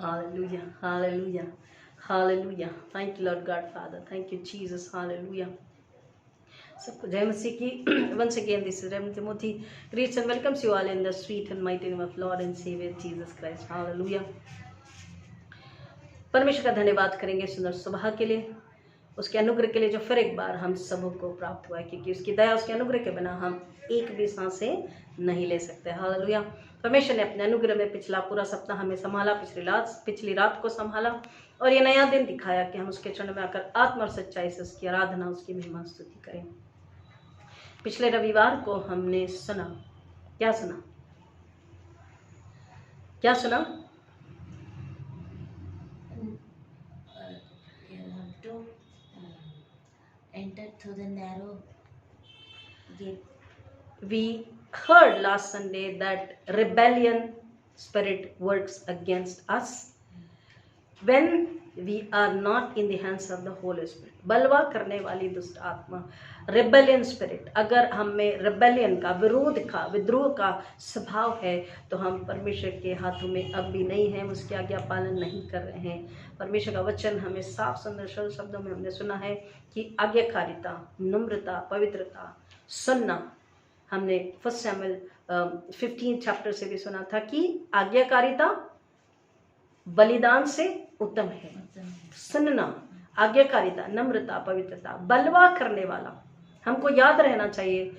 Hallelujah, hallelujah, hallelujah. Thank you, Lord God, Father. Thank you, Jesus. Hallelujah. सबको जय मसीह की. Once again, this is Reverend Timothy greets and welcomes you all in the sweet and mighty name of Lord and Savior Jesus Christ. Hallelujah. परमेश्वर का धन्यवाद करेंगे सुंदर सुबह के लिए, उसके अनुग्रह के लिए जो फिर एक बार हम सबको प्राप्त हुआ है, क्योंकि उसकी दया उसके अनुग्रह के बिना हम एक भी सांसें नहीं ले सकते. हालेलुया. परमेश्वर ने अपने अनुग्रह में पिछला पूरा सप्ताह हमें संभाला, पिछली रात को संभाला और ये नया दिन दिखाया कि हम उसके चरणों में आकर आत्मा और सच्चाई से उसकी आराधना, उसकी महिमा स्तुति करें. पिछले रविवार को हमने सुना, क्या सुना? Enter through the narrow gate. We heard last Sunday that rebellion spirit works against us when we are not in the hands of the Holy Spirit. बलवा करने वाली दुष्ट आत्मा, रेबेलियन स्पिरिट, अगर हम में रेबेलियन का, विरोध का, विद्रोह का स्वभाव है तो हम परमेश्वर के हाथों में अब भी नहीं हैं, उसकी आज्ञा पालन नहीं कर रहे हैं. परमेश्वर का वचन हमें साफ सुंदर शब्दों में हमने सुना है कि आज्ञाकारिता, नम्रता, पवित्रता, सुनना. हमने 1 Samuel 15 चैप्टर से भी सुना था कि आज्ञाकारिता बलिदान से उत्तम है. सुनना, आज्ञाकारिता, नम्रता, पवित्रता, बलवा करने वाला. हमको याद रहना चाहिए.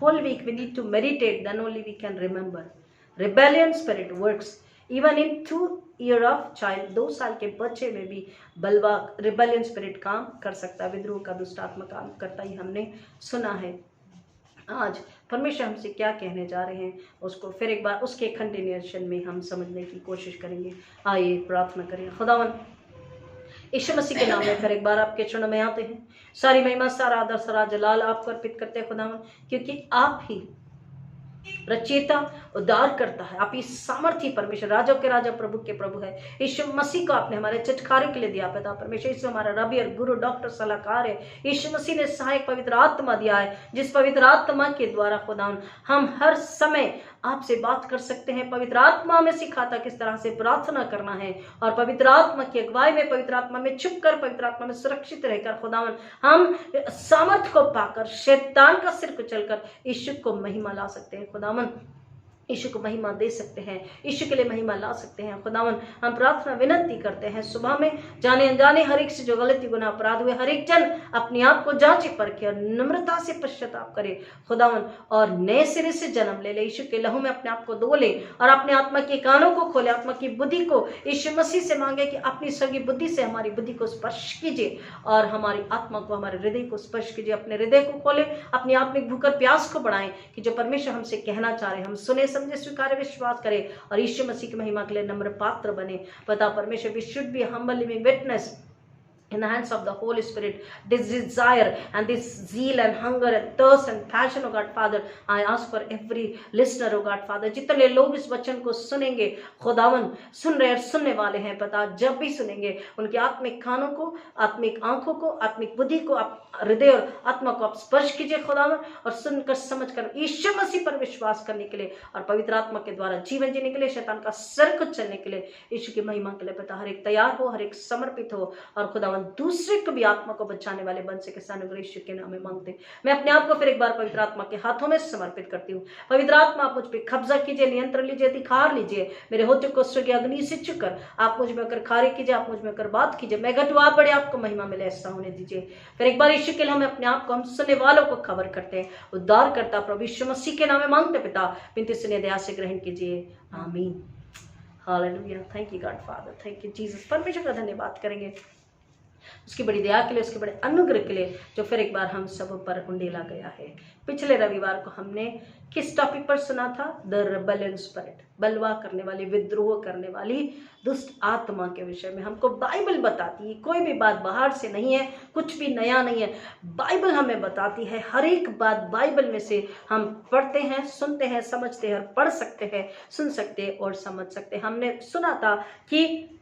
Whole week we need to meditate, then only we can remember. Rebellion spirit works even in 2 year of child. 2 साल के बच्चे में भी बलवा, रिबेलियन स्पिरिट काम कर सकता है, विद्रोह का दुष्ट आत्मा काम करता ही हमने सुना है. आज परमेश्वर हमसे क्या कहने जा रहे हैं उसको फिर एक बार उसके कंटिन्यूएशन में हम समझने की कोशिश करेंगे. आइए प्रार्थना करें. खुदावन यीशु मसीह के नाम में फिर एक बार आपके चरणों में आते हैं. सारी महिमा, सारा आदर, सारा जलाल आपको अर्पित करते हैं खुदावन, क्योंकि आप ही रचयिता, उद्धार करता है. आप ही सामर्थी परमेश्वर, राजा के राजा, प्रभु के प्रभु है. यीशु मसीह को आपने हमारे छुटकारे के लिए दिया पिता परमेश्वर. यीशु हमारा रबी और गुरु, डॉक्टर, सलाहकार है. यीशु मसीह ने सहायक पवित्र आत्मा दिया है, जिस पवित्र आत्मा के द्वारा खुदावन हम हर समय आपसे बात कर सकते हैं. पवित्र आत्मा में सिखाता किस तरह से प्रार्थना करना है, और पवित्र आत्मा की अगुवाई में, पवित्र आत्मा में छुप कर, पवित्र आत्मा में सुरक्षित रहकर खुदावन हम सामर्थ को पाकर, शैतान का सिर कुचलकर यीशु को महिमा ला सकते हैं. खुदावन यीशु को महिमा दे सकते हैं, यीशु के लिए महिमा ला सकते हैं. खुदावन हम प्रार्थना विनती करते हैं सुबह में, जाने अनजाने हर एक से जो गलती, गुनाह, अपराध हुए, हर एक जन अपने आप को जांचे परखे और नम्रता से पश्चाताप करे खुदावन, और नए सिरे से जन्म ले ले. यीशु के लहू में अपने आप को धो ले और अपने आत्मा के कानों को खोले, आत्मा की बुद्धि को यीशु मसीह से मांगे कि अपनी स्वर्गीय बुद्धि से हमारी बुद्धि को स्पर्श कीजिए और हमारी आत्मा को, हमारे हृदय को स्पर्श कीजिए. अपने हृदय को खोले, अपनी आत्मिक भूख और प्यास को बढ़ाएं कि जो परमेश्वर हमसे कहना चाह रहे हम सुने, समझे, स्वीकार, विश्वास करें और यीशु मसीह की महिमा के लिए नम्र पात्र बने. पता परमेश्वर, we should be humble living witness in the hands of the Holy Spirit. This desire and this zeal and hunger and thirst and passion, oh God Father, I ask for every listener, oh God Father. जितने लोग इस वचन को सुनेंगे खुदावन, सुन रहे और सुनने वाले हैं पता, जब भी सुनेंगे उनके आत्मिक कानों को, आत्मिक आंखों को, आत्मिक बुद्धि को आप हृदय और आत्मा को आप स्पर्श कीजिए खुदावन, और सुनकर समझकर यीशु मसीह पर विश्वास करने के लिए और पवित्र आत्मा के द्वारा जीवन जीने के लिए, शैतान का सर कुचलने चलने के लिए, यीशु की महिमा के लिए पता हर एक तैयार हो, हर एक समर्पित हो और खुदावन दूसरे को भी आत्मा को बचाने वाले बन सके. अनुग्रह यीशु के नाम में मांगते. मैं अपने आप को फिर एक बार पवित्र आत्मा के हाथों में समर्पित करती हूँ. पवित्र आत्मा आप मुझ पर कब्जा कीजिए, नियंत्रण लीजिए, अधिकार लीजिए. मेरे होठों को स्वर्गीय अग्नि से छूकर आप मुझ में होकर कार्य कीजिए, आप मुझ में होकर बात कीजिए. मैं घटू, आप बड़े, आपको महिमा मिले, ऐसा होने दीजिए. फिर एक बार यीशु के लिए हम अपने आप को, हम सुनने वालों को खबर करते हैं. उद्धार करता प्रभु यीशु मसीह के नाम में मांगते पिता, विनती सुनिए, दया से ग्रहण कीजिए. आमीन. Hallelujah. Thank you God father, thank you Jesus. परमेश्वर का धन्यवाद करेंगे उसकी बड़ी दया के लिए, उसके बड़े अनुग्रह के लिए जो फिर एक बार हम सब पर उंडेला गया है. पिछले रविवार को हमने किस टॉपिक पर सुना था? द रेबेलियन स्पिरिट, बलवा करने वाली, विद्रोह करने वाली दुष्ट आत्मा के विषय में. हमको बाइबल बताती है, कोई भी बात बाहर से नहीं है, कुछ भी नया नहीं है. बाइबल हमें बताती है, हर एक बात बाइबल में से हम पढ़ते हैं, सुनते हैं, समझते हैं और पढ़ सकते हैं, सुन सकते हैं और समझ सकते हैं. हमने सुना था कि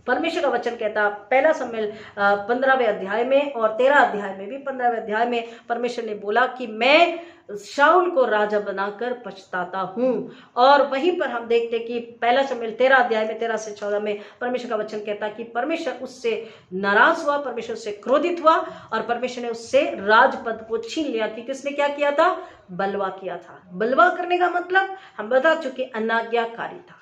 परमेश्वर का वचन कहता, पहला शमूएल 15वें अध्याय में और 13 अध्याय में भी, 15वें अध्याय में परमेश्वर ने बोला कि मैं शाऊल को राजा बनाकर पछताता हूं। और वहीं पर हम देखते कि पहला शमूएल 13 अध्याय में 13 से 14 में परमेश्वर का वचन कहता कि परमेश्वर उससे नाराज हुआ, परमेश्वर उससे क्रोधित हुआ और परमेश्वर ने उससे राजपद को छीन लिया। कि किसने क्या किया था? बलवा किया था। बलवा करने का मतलब हम बता चुके, अनाज्ञाकारी था।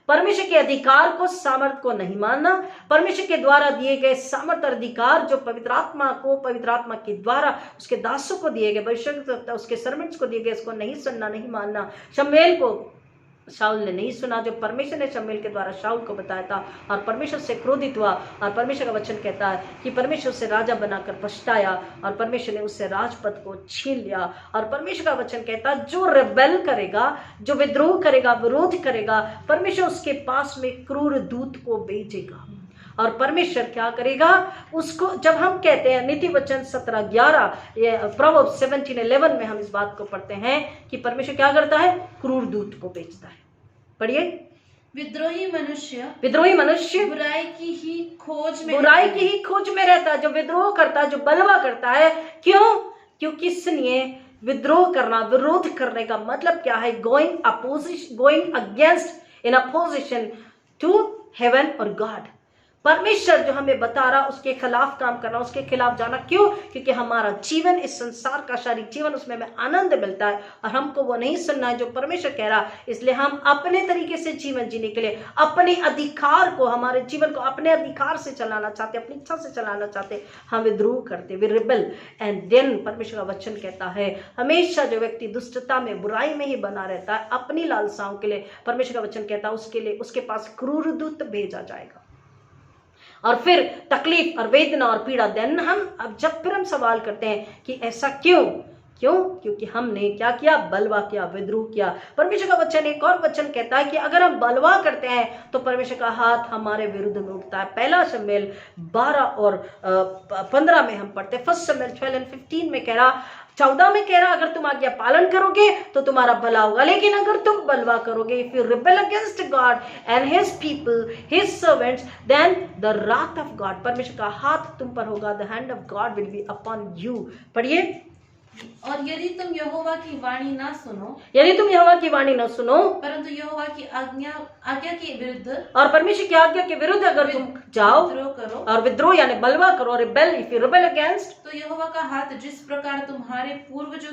परमेश्वर के अधिकार को, सामर्थ को नहीं मानना, परमेश्वर के द्वारा दिए गए सामर्थ और अधिकार जो पवित्र आत्मा को, पवित्र आत्मा के द्वारा उसके दासों को दिए गए, भविष्यवक्ता उसके सर्वेंट्स को दिए गए, इसको नहीं सुनना, नहीं मानना। शमूएल को शाऊल ने नहीं सुना, जो परमेश्वर ने शमूएल के द्वारा शाऊल को बताया था, और परमेश्वर से क्रोधित हुआ। और परमेश्वर का वचन कहता है कि परमेश्वर से राजा बनाकर पछताया और परमेश्वर ने उससे राजपद को छीन लिया। और परमेश्वर का वचन कहता है जो रेबेल करेगा, जो विद्रोह करेगा, विरोध करेगा, परमेश्वर उसके पास में क्रूर दूत को भेजेगा। और परमेश्वर क्या करेगा उसको? जब हम कहते हैं नीति वचन 17:11, प्रोवर्ब्स 17:11 में हम इस बात को पढ़ते हैं कि परमेश्वर क्या करता है? क्रूर दूत को भेजता है। पढ़िए। विद्रोही मनुष्य बुराई की ही खोज में रहता है। जो विद्रोह करता है, जो बलवा करता है, क्यों? क्योंकि सुनिए, विद्रोह करना, विरोध करने का मतलब क्या है? Going against, in opposition to heaven और गॉड। परमेश्वर जो हमें बता रहा उसके खिलाफ काम करना, उसके खिलाफ जाना। क्यों? क्योंकि हमारा जीवन, इस संसार का शारीरिक जीवन, उसमें हमें आनंद मिलता है और हमको वो नहीं सुनना है जो परमेश्वर कह रहा। इसलिए हम अपने तरीके से जीवन जीने के लिए, अपने अधिकार को, हमारे जीवन को अपने अधिकार से चलाना चाहते, अपनी इच्छा से चलाना चाहते, हम विद्रोह करते, वी रिबेल। एंड देन परमेश्वर का वचन कहता है हमेशा जो व्यक्ति दुष्टता में, बुराई में ही बना रहता है अपनी लालसाओं के लिए, परमेश्वर का वचन कहता है उसके लिए उसके पास क्रूर दूत भेजा जाएगा। और फिर तकलीफ और वेदना और पीड़ा। देन फिर हम सवाल करते हैं कि ऐसा क्यों? क्योंकि हमने क्या किया? बलवा किया, विद्रोह किया। परमेश्वर का वचन एक और वचन कहता है कि अगर हम बलवा करते हैं तो परमेश्वर का हाथ हमारे विरुद्ध में उठता है। पहला शमूएल 12 और 15 में हम पढ़ते हैं। फर्स्ट शमूएल 12:15 में कह रहा, 14 में कह रहा, अगर तुम आज्ञा पालन करोगे तो तुम्हारा भला होगा, लेकिन अगर तुम बलवा करोगे, if you rebel against God and his people, his servants, then the wrath of God, परमेश्वर का हाथ तुम पर होगा, the hand of God will be upon you. पढ़िए। और यदि तुम यहोवा की वाणी ना सुनो, परंतु यहोवा की आज्ञा के विरुद्ध, और परमेश्वर की आज्ञा के विरुद्ध अगर तुम जाओ और विद्रोह यानी बलवा करो, rebel, if you rebel against, तो यहोवा का हाथ जिस प्रकार तुम्हारे पूर्वजों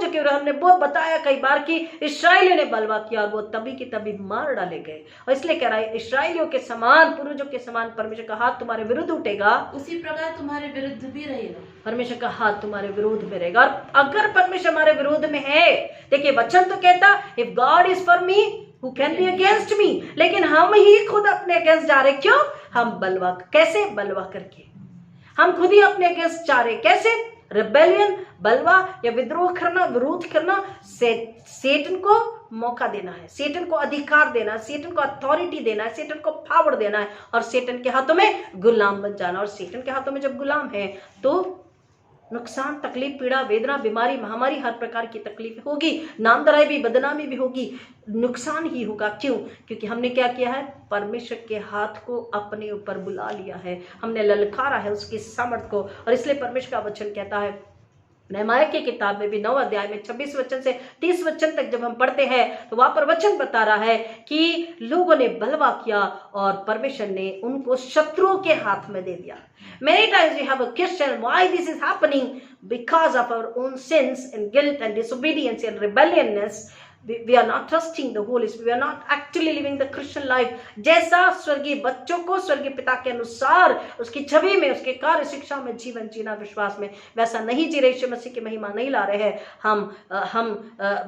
के विरुद्ध, हमने बहुत बताया कई बार कि इस्राएलियों ने बलवा किया और वो तभी की तभी मार डाले गए। और इसलिए कह रहा है इस्राएलियों के समान, पूर्वजों के समान परमेश्वर का हाथ तुम्हारे विरुद्ध उठेगा, उसी प्रकार तुम्हारे विरुद्ध भी रहेगा। परमेश्वर का हाथ तुम्हारे विरोध में रहेगा। और अगर परमेश्वर हमारे विरोध में है, देखिए वचन तो कहता if God is for me who can be against me, लेकिन हम ही खुद अपने अगेंस्ट जा रहे। क्यों? हम बलवा, कैसे? बलवा करके हम खुद ही अपने अगेंस्ट जा रहे। कैसे? रिबेलियन, बलवा या विद्रोह करना, विरोध करना, सेटन को मौका देना है, सेटन को अधिकार देना है, सेटन को अथॉरिटी देना है, सेटन को पावर देना है और सेटन के हाथों में गुलाम बन जाना। और सेटन के हाथों में जब गुलाम है तो नुकसान, तकलीफ, पीड़ा, वेदना, बीमारी, महामारी, हर प्रकार की तकलीफ होगी, नामधराई भी, बदनामी भी होगी, नुकसान ही होगा। क्यों? क्योंकि हमने क्या किया है? परमेश्वर के हाथ को अपने ऊपर बुला लिया है, हमने ललकारा है उसकी सामर्थ को। और इसलिए परमेश्वर का वचन कहता है नहमाया की किताब में भी 9 अध्याय में 26 वचन से 30 वचन तक जब हम पढ़ते हैं तो वहां पर वचन बता रहा है कि लोगों ने बलवा किया और परमेश्वर ने उनको शत्रुओं के हाथ में दे दिया। Many times we have a question why this is happening, because of our own sins and guilt and disobedience and rebelliousness. We are not trusting the Holy Spirit. We are not actually living the Christian life. जैसा स्वर्गीय बच्चों को स्वर्गीय पिता के अनुसार उसकी छवि में, उसके कार्य शिक्षा में जीवन जीना, विश्वास में, वैसा नहीं जी रहे। यीशु मसीह की महिमा नहीं ला रहे हैं। हम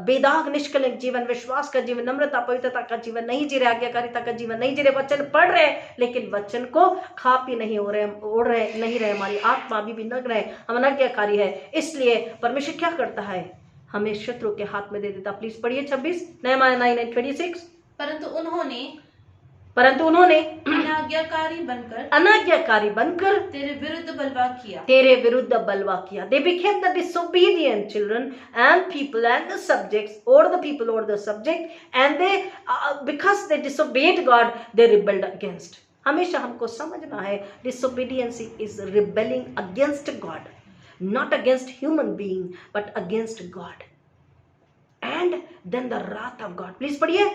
बेदाग निष्कलंक जीवन, विश्वास का जीवन, नम्रता, पवित्रता का जीवन नहीं जी रहे, आज्ञाकारिता का जीवन नहीं जी रहे। वचन पढ़ रहे लेकिन वचन को खा पी नहीं हो रहे, ओढ़ रहे नहीं रहे, हमारी आत्मा भी नग रहे, हम अनाज्ञाकारी है। इसलिए परमेश्वर क्या करता है? हमें शत्रु के हाथ में दे देता। प्लीज पढ़िए 26 नहमाया 9:26। परंतु उन्होंने परंतु उन्होंने अनाज्ञाकारी बनकर तेरे विरुद्ध बलवा किया. They became the disobedient children and people and the subjects, or the people or the subject, and they because they disobeyed God, they rebelled against. हमेशा हमको समझना है, disobedience is rebelling against God, not against human being, but against God. And then the wrath of God. Please पढ़िए.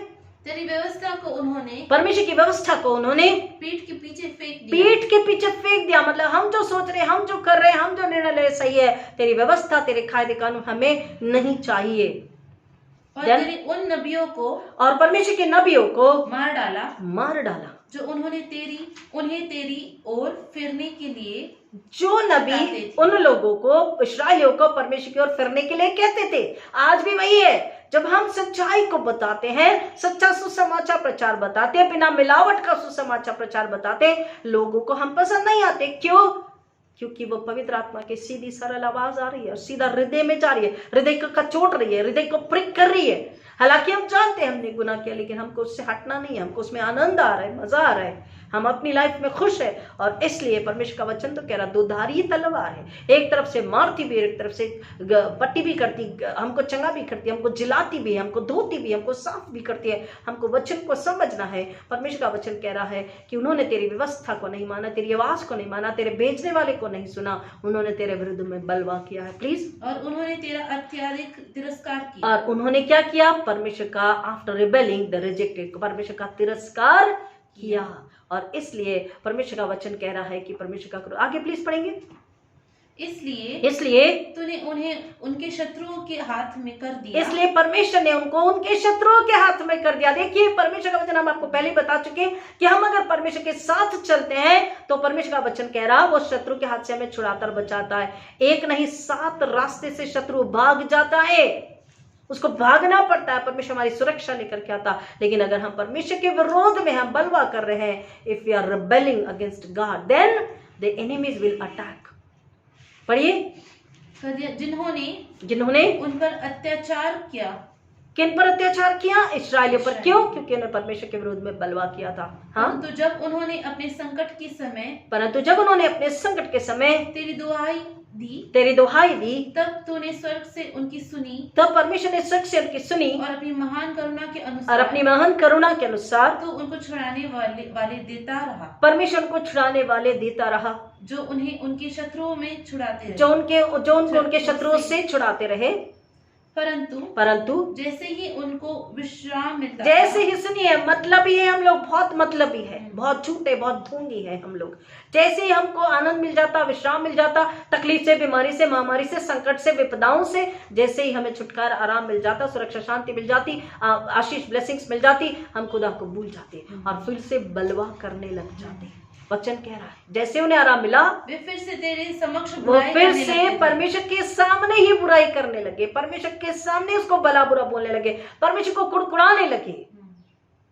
तेरी व्यवस्था को उन्होंने, परमेश्वर की व्यवस्था को उन्होंने पीठ के पीछे फेंक दिया. पीठ के पीछे फेंक दिया. मतलब हम जो सोच रहे, हम जो कर रहे, हम जो निर्णय ले रहे सही है, तेरी व्यवस्था, तेरे कायदे कानून हमें नहीं चाहिए. और तेरे उन नबियों को, और परमेश्वर के नबियों को मार डाला जो उन्हें तेरी ओर फिरने के लिए, जो नबी उन लोगों को, इस्राएलियों को परमेश्वर की ओर फिरने के लिए कहते थे. आज भी वही है. जब हम सच्चाई को बताते हैं, सच्चा सुसमाचार प्रचार बताते हैं, बिना मिलावट का सुसमाचार प्रचार बताते हैं, लोगों को हम पसंद नहीं आते. क्यों? क्योंकि वो पवित्र आत्मा की सीधी सरल आवाज आ रही है और सीधा हृदय में जा रही है, हृदय को कचोट रही है, हृदय को प्रिक कर रही है. हालांकि हम जानते हैं हमने गुनाह किया, लेकिन हमको उससे हटना नहीं है. हमको उसमें आनंद आ रहा है, मजा आ रहा है, हम अपनी लाइफ में खुश है. और इसलिए परमेश्वर का वचन तो कह रहा, दो धारी तलवार है, एक तरफ से मारती भी, एक तरफ से पट्टी भी करती, हमको चंगा भी करती है, हमको जिलाती भी, हमको धोती भी, हमको साफ भी करती है. हमको वचन को समझना है. परमेश्वर का वचन कह रहा है कि उन्होंने तेरी व्यवस्था को नहीं माना, तेरी आवाज को नहीं माना, तेरे भेजने वाले को नहीं सुना, उन्होंने तेरे विरुद्ध में बलवा किया है. प्लीज. और उन्होंने तेरा अत्यधिक तिरस्कार किया. और उन्होंने क्या किया? परमेश्वर का, आफ्टर रिबेलिंग द रिजेक्टेड, परमेश्वर का तिरस्कार किया. और इसलिए परमेश्वर का वचन कह रहा है कि परमेश्वर का, आगे प्लीज पढ़ेंगे. इसलिए तूने उन्हें उनके शत्रुओं के हाथ में कर दिया. इसलिए परमेश्वर ने उनको उनके शत्रुओं के हाथ में कर दिया. देखिए, परमेश्वर का वचन हम आपको पहले बता चुके कि हम अगर परमेश्वर के साथ चलते हैं तो परमेश्वर का वचन कह रहा, वो शत्रु के हाथ से हमें छुड़ाता और बचाता है. एक नहीं, 7 रास्ते से शत्रु भाग जाता है, उसको भागना पड़ता है. परमेश्वर हमारी सुरक्षा लेकर के आता. लेकिन अगर हम परमेश्वर के विरोध में हम बलवा कर रहे हैं, if we are rebelling against God, then the enemies will attack. पढ़िए. जिन्होंने उन पर अत्याचार किया. किन पर अत्याचार किया? इस्राएलियों पर. क्यों? क्योंकि उन्होंने परमेश्वर के विरोध में बलवा किया था. हाँ, परंतु जब उन्होंने अपने संकट के समय तेरी दुहाई दी, तब तूने स्वर्ग से उनकी सुनी. तब परमेश्वर ने स्वर्ग से उनकी सुनी और अपनी महान करुणा के अनुसार तो उनको छुड़ाने वाले देता रहा. परमेश्वर को छुड़ाने वाले देता रहा, जो उन्हें उनके शत्रुओं में छुड़ाते रहे, जो उनके शत्रुओं से छुड़ाते रहे. परंतु जैसे ही उनको विश्राम मिलता, जैसे ही, सुनिए, मतलबी है हम लोग, बहुत मतलबी है, बहुत झूठे, बहुत ढोंगी है हम लोग. जैसे ही हमको आनंद मिल जाता, विश्राम मिल जाता, तकलीफ से, बीमारी से, महामारी से, संकट से, विपदाओं से, जैसे ही हमें छुटकारा, आराम मिल जाता, सुरक्षा, शांति मिल जाती, आशीष, ब्लेसिंग्स मिल जाती, हम खुदा को भूल जाते और फिर से बलवा करने लग जाते. वचन कह रहा है, जैसे उन्हें आराम मिला, वे फिर से तेरे समक्ष वो फिर से परमेश्वर के सामने ही बुराई करने लगे, परमेश्वर के सामने उसको भला बुरा बोलने लगे, परमेश्वर को कुड़कुड़ाने लगे.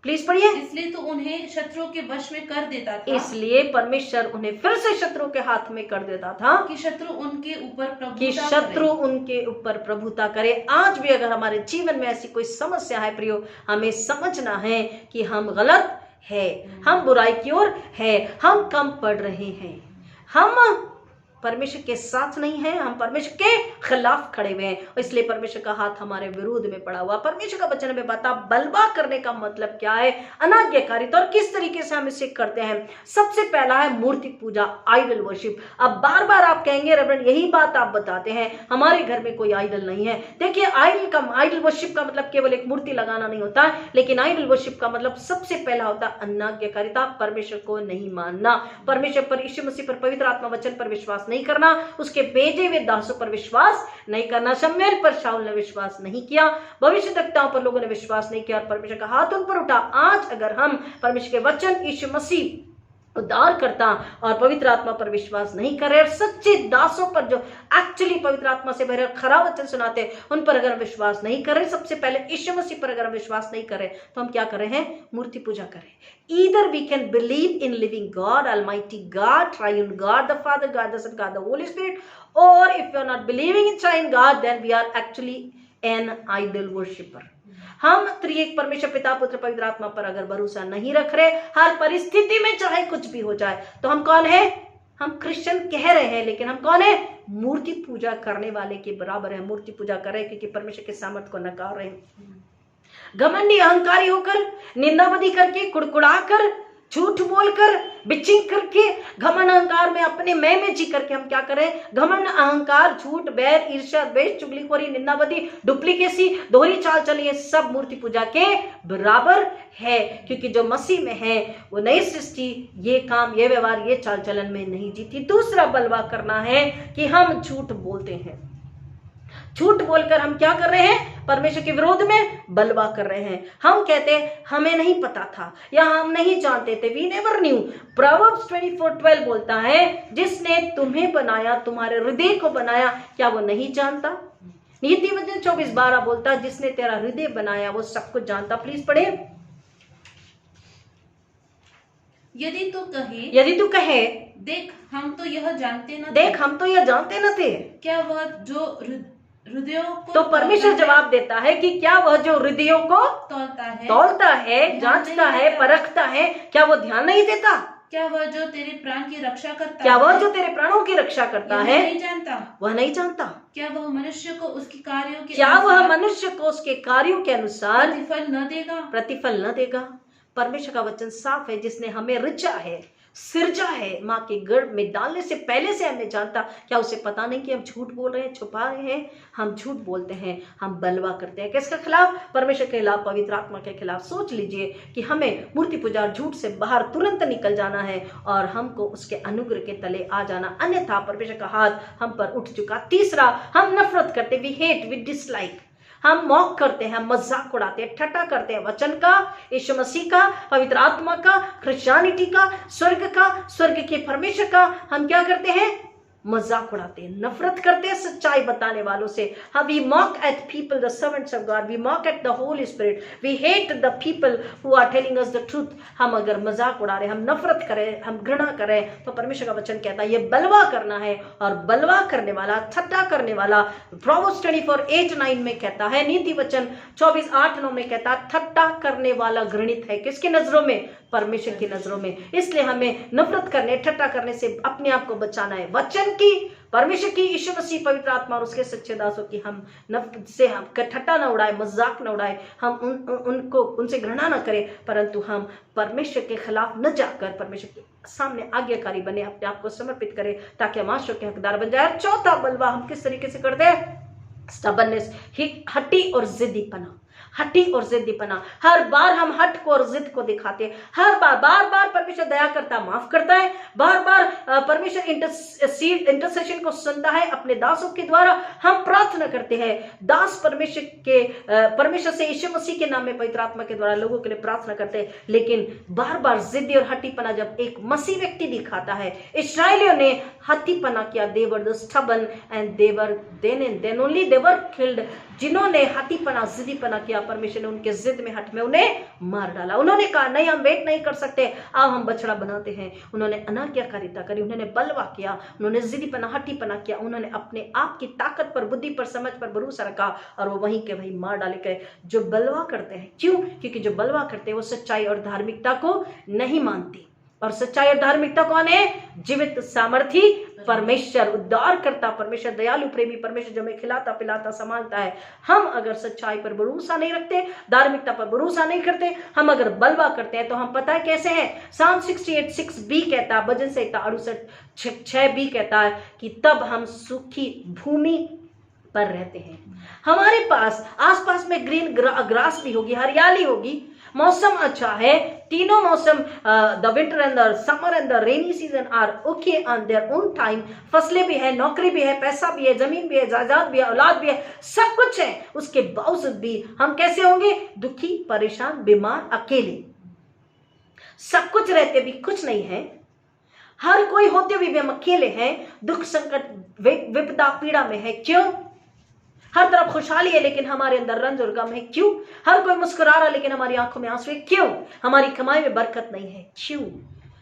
प्लीज पढ़िए. इसलिए तो उन्हें शत्रुओं के वश में कर देता था. इसलिए परमेश्वर उन्हें फिर से शत्रुओं के हाथ में कर देता था कि शत्रु उनके ऊपर प्रभुता करे. आज भी अगर हमारे जीवन में ऐसी कोई समस्या है प्रियो, हमें समझना है कि हम गलत है, हम बुराई की ओर है, हम कम पड़ रहे हैं, हम परमेश्वर के साथ नहीं है, हम परमेश्वर के खिलाफ खड़े हुए हैं. इसलिए परमेश्वर का हाथ हमारे विरोध में पड़ा हुआ. परमेश्वर का वचन में बता, बलवा करने का मतलब क्या है, अनाज्ञाकारिता, और किस तरीके से हम इसे करते हैं. सबसे पहला है मूर्ति पूजा, आइडल वर्शिप. अब बार बार आप कहेंगे, रेवरेंड यही बात आप बताते हैं, हमारे घर में कोई आइडल नहीं है. देखिए, आइडल वर्शिप का मतलब केवल एक मूर्ति लगाना नहीं होता है, लेकिन आइडल वर्शिप का मतलब सबसे पहला होता है अनाज्ञाकारिता, परमेश्वर को नहीं मानना, परमेश्वर पर, यीशु मसीह पर, पवित्र आत्मा वचन पर विश्वास नहीं करना, उसके भेजे हुए दासों पर विश्वास नहीं करना. शमूएल पर शाऊल ने विश्वास नहीं किया, भविष्यद्वक्ताओं पर लोगों ने विश्वास नहीं किया और परमेश्वर का हाथ उन पर उठा. आज अगर हम परमेश्वर के वचन, यीशु मसीह उद्धार करता और पवित्र आत्मा पर विश्वास नहीं कर रहे, और सच्चे दासों पर जो एक्चुअली पवित्र आत्मा से भरे खरा वचन सुनाते, उन पर अगर विश्वास नहीं कर रहे, सबसे पहले यीशु मसीह पर अगर हम विश्वास नहीं कर रहे, तो हम क्या कर रहे हैं? मूर्ति पूजा कर रहे हैं. Either we can believe in living God, Almighty God, Triune God, the Father, God the Son, God the Holy Spirit, or if we are not believing in Triune God, then we are actually an idol worshipper. हम त्रिएक परमेश्वर पिता पुत्र पवित्र आत्मा पर अगर भरोसा नहीं रख रहे, हर परिस्थिति में चाहे कुछ भी हो जाए, तो हम कौन है? हम क्रिश्चियन कह रहे हैं, लेकिन हम कौन है? मूर्ति पूजा करने वाले के बराबर है। मूर्ति पूजा कर रहे हैं क्योंकि परमेश्वर के सामर्थ्य को नकार रहे हैं। घमंडी अहंकारी होकर, निंदाबदी करके, कुड़कुड़ा कर, झूठ बोलकर, बिचिंग करके, घमंड अहंकार में अपने मैं में जी करके हम क्या करें? घमंड अहंकार, झूठ, बैर, ईर्ष्या, द्वेष, चुगलीखोरी, निंदाबदी, डुप्लीकेसी, दोहरी चाल चली, ये सब मूर्ति पूजा के बराबर है। क्योंकि जो मसीह में है वो नई सृष्टि ये काम, ये व्यवहार, ये चाल चलन में नहीं जीती। दूसरा बलवा करना है कि हम झूठ बोलते हैं। झूठ बोलकर हम क्या कर रहे हैं? परमेश्वर के विरोध में बलवा कर रहे हैं। हम कहते हैं हमें नहीं पता था या हम नहीं जानते थे, वी नेवर न्यू। प्रोवर्ब्स 24:12 बोलता है, जिसने तुम्हें बनाया, तुम्हारे हृदय को बनाया, क्या वो नहीं जानता? नीतिवचन 24:12 बोलता है, जिसने तेरा हृदय बनाया वो सब कुछ जानता। प्लीज पढ़े। यदि तू कहे देख हम तो यह जानते न थे, क्या वह जो हृदयों को तो परमेश्वर जवाब देता है कि क्या वह जो हृदयों को तौलता है, जांचता है, परखता है, क्या वो ध्यान नहीं देता? क्या वह जो तेरे प्राण की रक्षा करता क्या वह जो तेरे प्राणों की रक्षा करता है नहीं जानता? वह नहीं जानता? क्या वह मनुष्य को उसके कार्यों के अनुसार प्रतिफल न देगा? परमेश्वर का वचन साफ है, जिसने हमें रचा है, सिरजा है, माँ के गर्भ में डालने से पहले से हमें जानता। क्या उसे पता नहीं कि हम झूठ बोल रहे हैं, छुपा रहे हैं? हम झूठ बोलते हैं, हम बलवा करते हैं। किसके खिलाफ? परमेश्वर के खिलाफ, पवित्र आत्मा के खिलाफ। सोच लीजिए कि हमें मूर्ति पूजा और झूठ से बाहर तुरंत निकल जाना है और हमको उसके अनुग्रह के तले आ जाना, अन्यथा परमेश्वर का हाथ हम पर उठ चुका। तीसरा, हम नफरत करते, वी हेट, वी डिसलाइक। हम मौक करते हैं, मजाक उड़ाते हैं, ठट्टा करते हैं वचन का, यीशु मसीह का, पवित्र आत्मा का, क्रिश्चियनिटी का, स्वर्ग के परमेश्वर का। हम क्या करते हैं? मजाक उड़ाते हैं, नफरत करते हैं सच्चाई बताने वालों से। हम we mock at people, the servants of God, we mock at the Holy Spirit, we hate the people who are telling us the truth. हम अगर मजाक उड़ा रहे, हम नफरत करें, हम घृणा करें, तो परमेश्वर का वचन कहता है ये बलवा करना है। और बलवा करने वाला, ठट्टा करने वाला, प्रोवर्ब्स 24:8-9 में कहता है, नीति वचन 24:8-9 में कहता है, ठट्टा करने वाला घृणित है। किसकी नजरों में? परमेश्वर की नजरों में। इसलिए हमें नफरत करने, ठट्टा करने से अपने आप को बचाना है। वचन की, परमेश्वर की, यीशु मसीह, पवित्र आत्मा और उसके सच्चे दासों की हम नफरत से हम ठट्टा न उड़ाए, मजाक न उड़ाए, हम उनसे घृणा न करें, परंतु हम परमेश्वर के खिलाफ न जाकर परमेश्वर के सामने आज्ञाकारी बने, अपने आप को समर्पित करें, ताकि हम आशीष के हकदार बन जाए। चौथा बलवा हम किस तरीके से करते हैं? स्टबर्ननेस, हट्टी और जिद्दीपना। हट्टी और जिद्दीपना, हर बार हम हट को और जिद को दिखाते हैं। हर बार परमेश्वर दया करता, माफ करता है। बार परमेश्वर इंटरसेशन को सुनता है अपने दासों के द्वारा। हम प्रार्थना करते हैं, दास परमेश्वर से यीशु मसीह के नाम में, पवित्र आत्मा के द्वारा लोगों के लिए प्रार्थना करते हैं। लेकिन बार जिद्दी और हट्टीपना जब एक मसीह व्यक्ति दिखाता है, इस्राएलियों ने हट्टीपना किया, they were the stubborn and then only they were killed। जिन्होंने हट्टीपना, जिद्दीपना किया, परमेश्वर ने उनके जिद में, हट में उन्हें मार डाला। उन्होंने कहा नहीं, हम वेट नहीं कर सकते, अब हम बछड़ा बनाते हैं। उन्होंने अनाज्ञाकारिता करी, उन्होंने बलवा किया, उन्होंने जिद्दीपना, हट्टीपना किया, उन्होंने अपने आप की ताकत पर, बुद्धि पर, समझ पर भरोसा रखा और वो वहीं के वहीं मार डाले गए। जो बलवा करते हैं, क्यों? क्योंकि जो बलवा करते हैं वो सच्चाई और धार्मिकता को नहीं मानती। और सच्चाई और धार्मिकता कौन है? जीवित सामर्थी परमेश्वर, उद्धार करता परमेश्वर, दयालु प्रेमी परमेश्वर, जो हमें खिलाता पिलाता संभालता है। हम अगर सच्चाई पर भरोसा नहीं रखते, धार्मिकता पर भरोसा नहीं करते, हम अगर बलवा करते हैं, तो हम पता है कैसे हैं? Psalm 68:6b कहता है, भजन संहिता 68:6b कहता है कि तब हम सूखी भूमि पर रहते हैं। हमारे पास आसपास में ग्रीन ग्रास भी होगी, हरियाली होगी, मौसम अच्छा है। तीनों मौसम, the winter and the summer and the rainy season are okay on their own time. फसलें भी है, नौकरी भी है, पैसा भी है, जमीन भी है, जायदाद भी है, औलाद भी है, सब कुछ है। उसके बावजूद भी हम कैसे होंगे? दुखी, परेशान, बीमार, अकेले। सब कुछ रहते भी कुछ नहीं है, हर कोई होते हुए भी हम अकेले हैं, दुख, संकट, विपदा, पीड़ा में है। क्यों? हर तरफ खुशहाली है लेकिन हमारे अंदर रंज और गम है। क्यों? हर कोई मुस्कुरा रहा लेकिन हमारी आंखों में आंसू है। क्यों? हमारी कमाई में बरकत नहीं है। क्यों?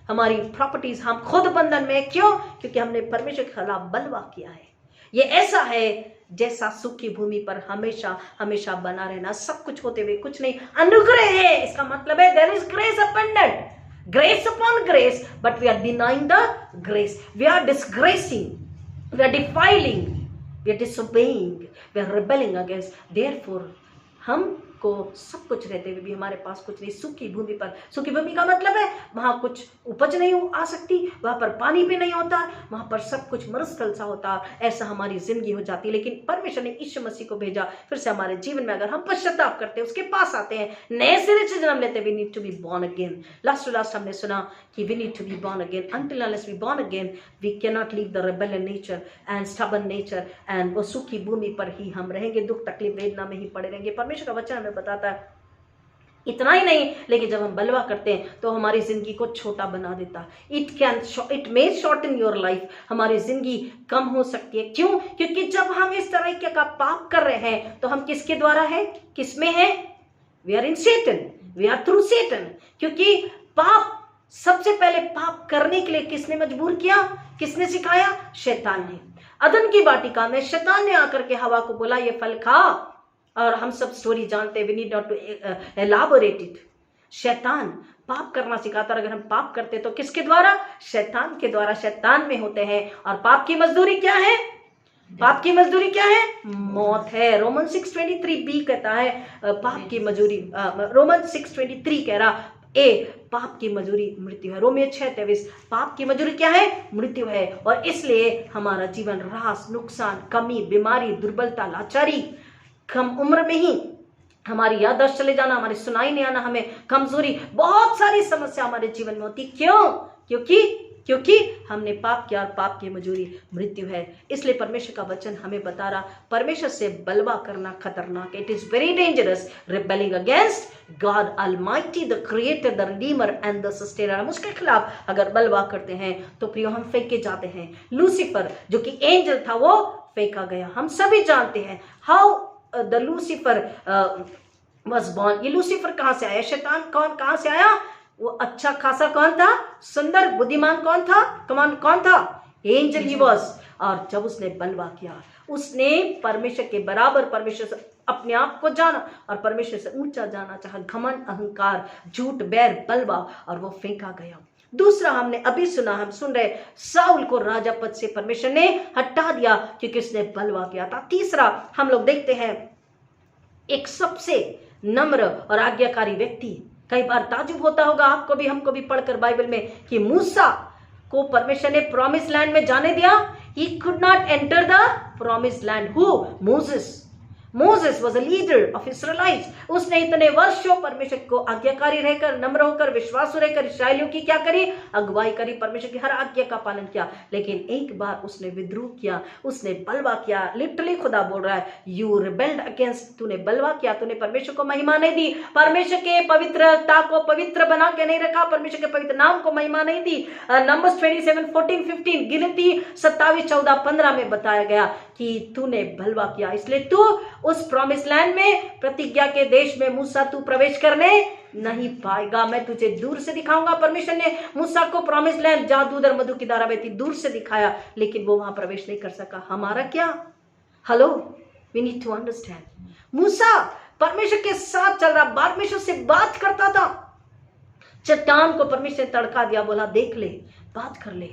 हमारी प्रॉपर्टीज, हम खुद बंधन में। क्यों? क्योंकि हमने परमेश्वर के खिलाफ बलवा किया है। ये ऐसा है जैसा सूखी भूमि पर हमेशा हमेशा बना रहना, सब कुछ होते हुए कुछ नहीं। अनुग्रह है, इसका मतलब है there is grace abundant, grace upon grace, but we are denying the grace, we are disgracing, we are defiling, we are disobeying, we are rebelling against. Therefore हमको सब कुछ रहते हुए भी हमारे पास कुछ नहीं। सूखी भूमि पर, सूखी भूमि का मतलब है वहां कुछ उपज नहीं आ सकती, वहां पर पानी भी नहीं होता, वहां पर सब कुछ मरुस्थल सा होता, ऐसा हमारी जिंदगी हो जाती। लेकिन परमेश्वर ने यीशु मसीह को भेजा, फिर से हमारे जीवन में अगर हम पश्चाताप करते हैं, उसके पास आते हैं, नए सिरे से जन्म लेते हैं, we need to be born again. Last to last हमने सुना कि we need to be born again. Until unless we born again we can not leave the rebellion nature and stubborn nature, and वो सूखी भूमि पर ही हम रहेंगे, दुख तकलीफ वेदना में ही पड़े रहेंगे। परमेश्वर का वचन हमें बताता है इतना ही नहीं, लेकिन जब हम बलवा करते हैं तो हमारी जिंदगी को छोटा बना देता है। It may shorten your life, हमारी जिंदगी कम हो सकती है। क्यों? क्योंकि जब हम इस तरह का पाप कर रहे हैं तो हम किसके द्वारा है, किसमें है? We are in Satan, we are through Satan. क्योंकि पाप, सबसे पहले पाप करने के लिए किसने मजबूर किया, किसने सिखाया? शैतान ने। अदन की वाटिका में शैतान ने आकर के हवा को बोला ये फल खा, और हम सब स्टोरी जानते हैं, we need not to elaborate it. शैतान पाप करना सिखाता, और अगर हम पाप करते तो किसके द्वारा? शैतान के द्वारा। शैतान में होते हैं, और पाप की मजदूरी क्या है? पाप की मजदूरी क्या है? मौत है। रोमन 6:23b कहता है पाप की मजदूरी, रोमन 6:23 कह रहा ए पाप की मजदूरी मृत्यु है। रोमियो 6:23 पाप की मजदूरी क्या है? मृत्यु है। और इसलिए हमारा जीवन ह्रास, नुकसान, कमी, बीमारी, दुर्बलता, लाचारी, कम उम्र में ही हमारी याददाश्त चले जाना, हमारी सुनाई नहीं आना, हमें कमजोरी, बहुत सारी समस्या हमारे जीवन में होती। क्यों? क्योंकि हमने पाप किया, और पाप की मजदूरी मृत्यु है। इसलिए परमेश्वर का वचन हमें बता रहा, परमेश्वर से बलवा करना खतरनाक है। It is very dangerous rebelling against God almighty, the creator, the Redeemer and the sustainer. हम उसके खिलाफ अगर बलवा करते हैं तो प्रियो हम फेंके जाते हैं। लूसीफर जो कि एंजल था वो फेंका गया। हम सभी जानते हैं how the Lucifer was born. ये लूसीफर कहां से आया? शैतान कहां से आया? वो अच्छा खासा कौन था? सुंदर बुद्धिमान कौन था? कौन था? Angel he was. और जब उसने बलवा किया, उसने परमेश्वर के बराबर, परमेश्वर से अपने आप को जाना और परमेश्वर से ऊंचा जाना चाहा, घमंड, अहंकार, झूठ, बैर, बलवा, और वो फेंका गया। दूसरा हमने अभी सुना, हम सुन रहे, साउल को राजा पद से परमेश्वर ने हटा दिया क्योंकि उसने बलवा किया था। तीसरा हम लोग देखते हैं एक सबसे नम्र और आज्ञाकारी व्यक्ति। कई बार ताजुब होता होगा आपको भी, हमको भी पढ़कर बाइबल में कि मूसा को परमेश्वर ने प्रॉमिस लैंड में जाने दिया। He could not enter the promise land. Who? Moses was a leader of Israelites। उसने इतने वर्षों परमेश्वर को आज्ञाकारी रहकर, नम्र होकर, विश्वासु रहकर इस्राएलियों की क्या करी? अगुवाई करी, परमेश्वर की हर आज्ञा का पालन किया। लेकिन एक बार उसने विद्रोह किया, उसने बलवा किया। लिटरली खुदा बोल रहा है, यू रिबेल्ड अगेंस्ट, तूने बलवा किया, तूने परमेश्वर को महिमा नहीं दी, परमेश्वर के पवित्रता को पवित्र बना के नहीं रखा, परमेश्वर के पवित्र नाम को महिमा नहीं दी। नंबर्स 27:14-15, गिनती 27:14-15 में बताया गया कि तूने बलवा किया, इसलिए तू उस प्रॉमिस लैंड में, प्रतिज्ञा के देश में मूसा तू प्रवेश करने नहीं पाएगा, मैं तुझे दूर से दिखाऊंगा। परमेश्वर ने मूसा को प्रॉमिस लैंड जहां दूध और मधु की धारा बहती दूर से दिखाया, लेकिन वो वहां प्रवेश नहीं कर सका। हमारा क्या? Hello, we need to understand. मूसा परमेश्वर के साथ चल रहा, परमेश्वर से बात करता था। चट्टान को परमेश्वर ने तड़का दिया, बोला देख ले, बात कर ले,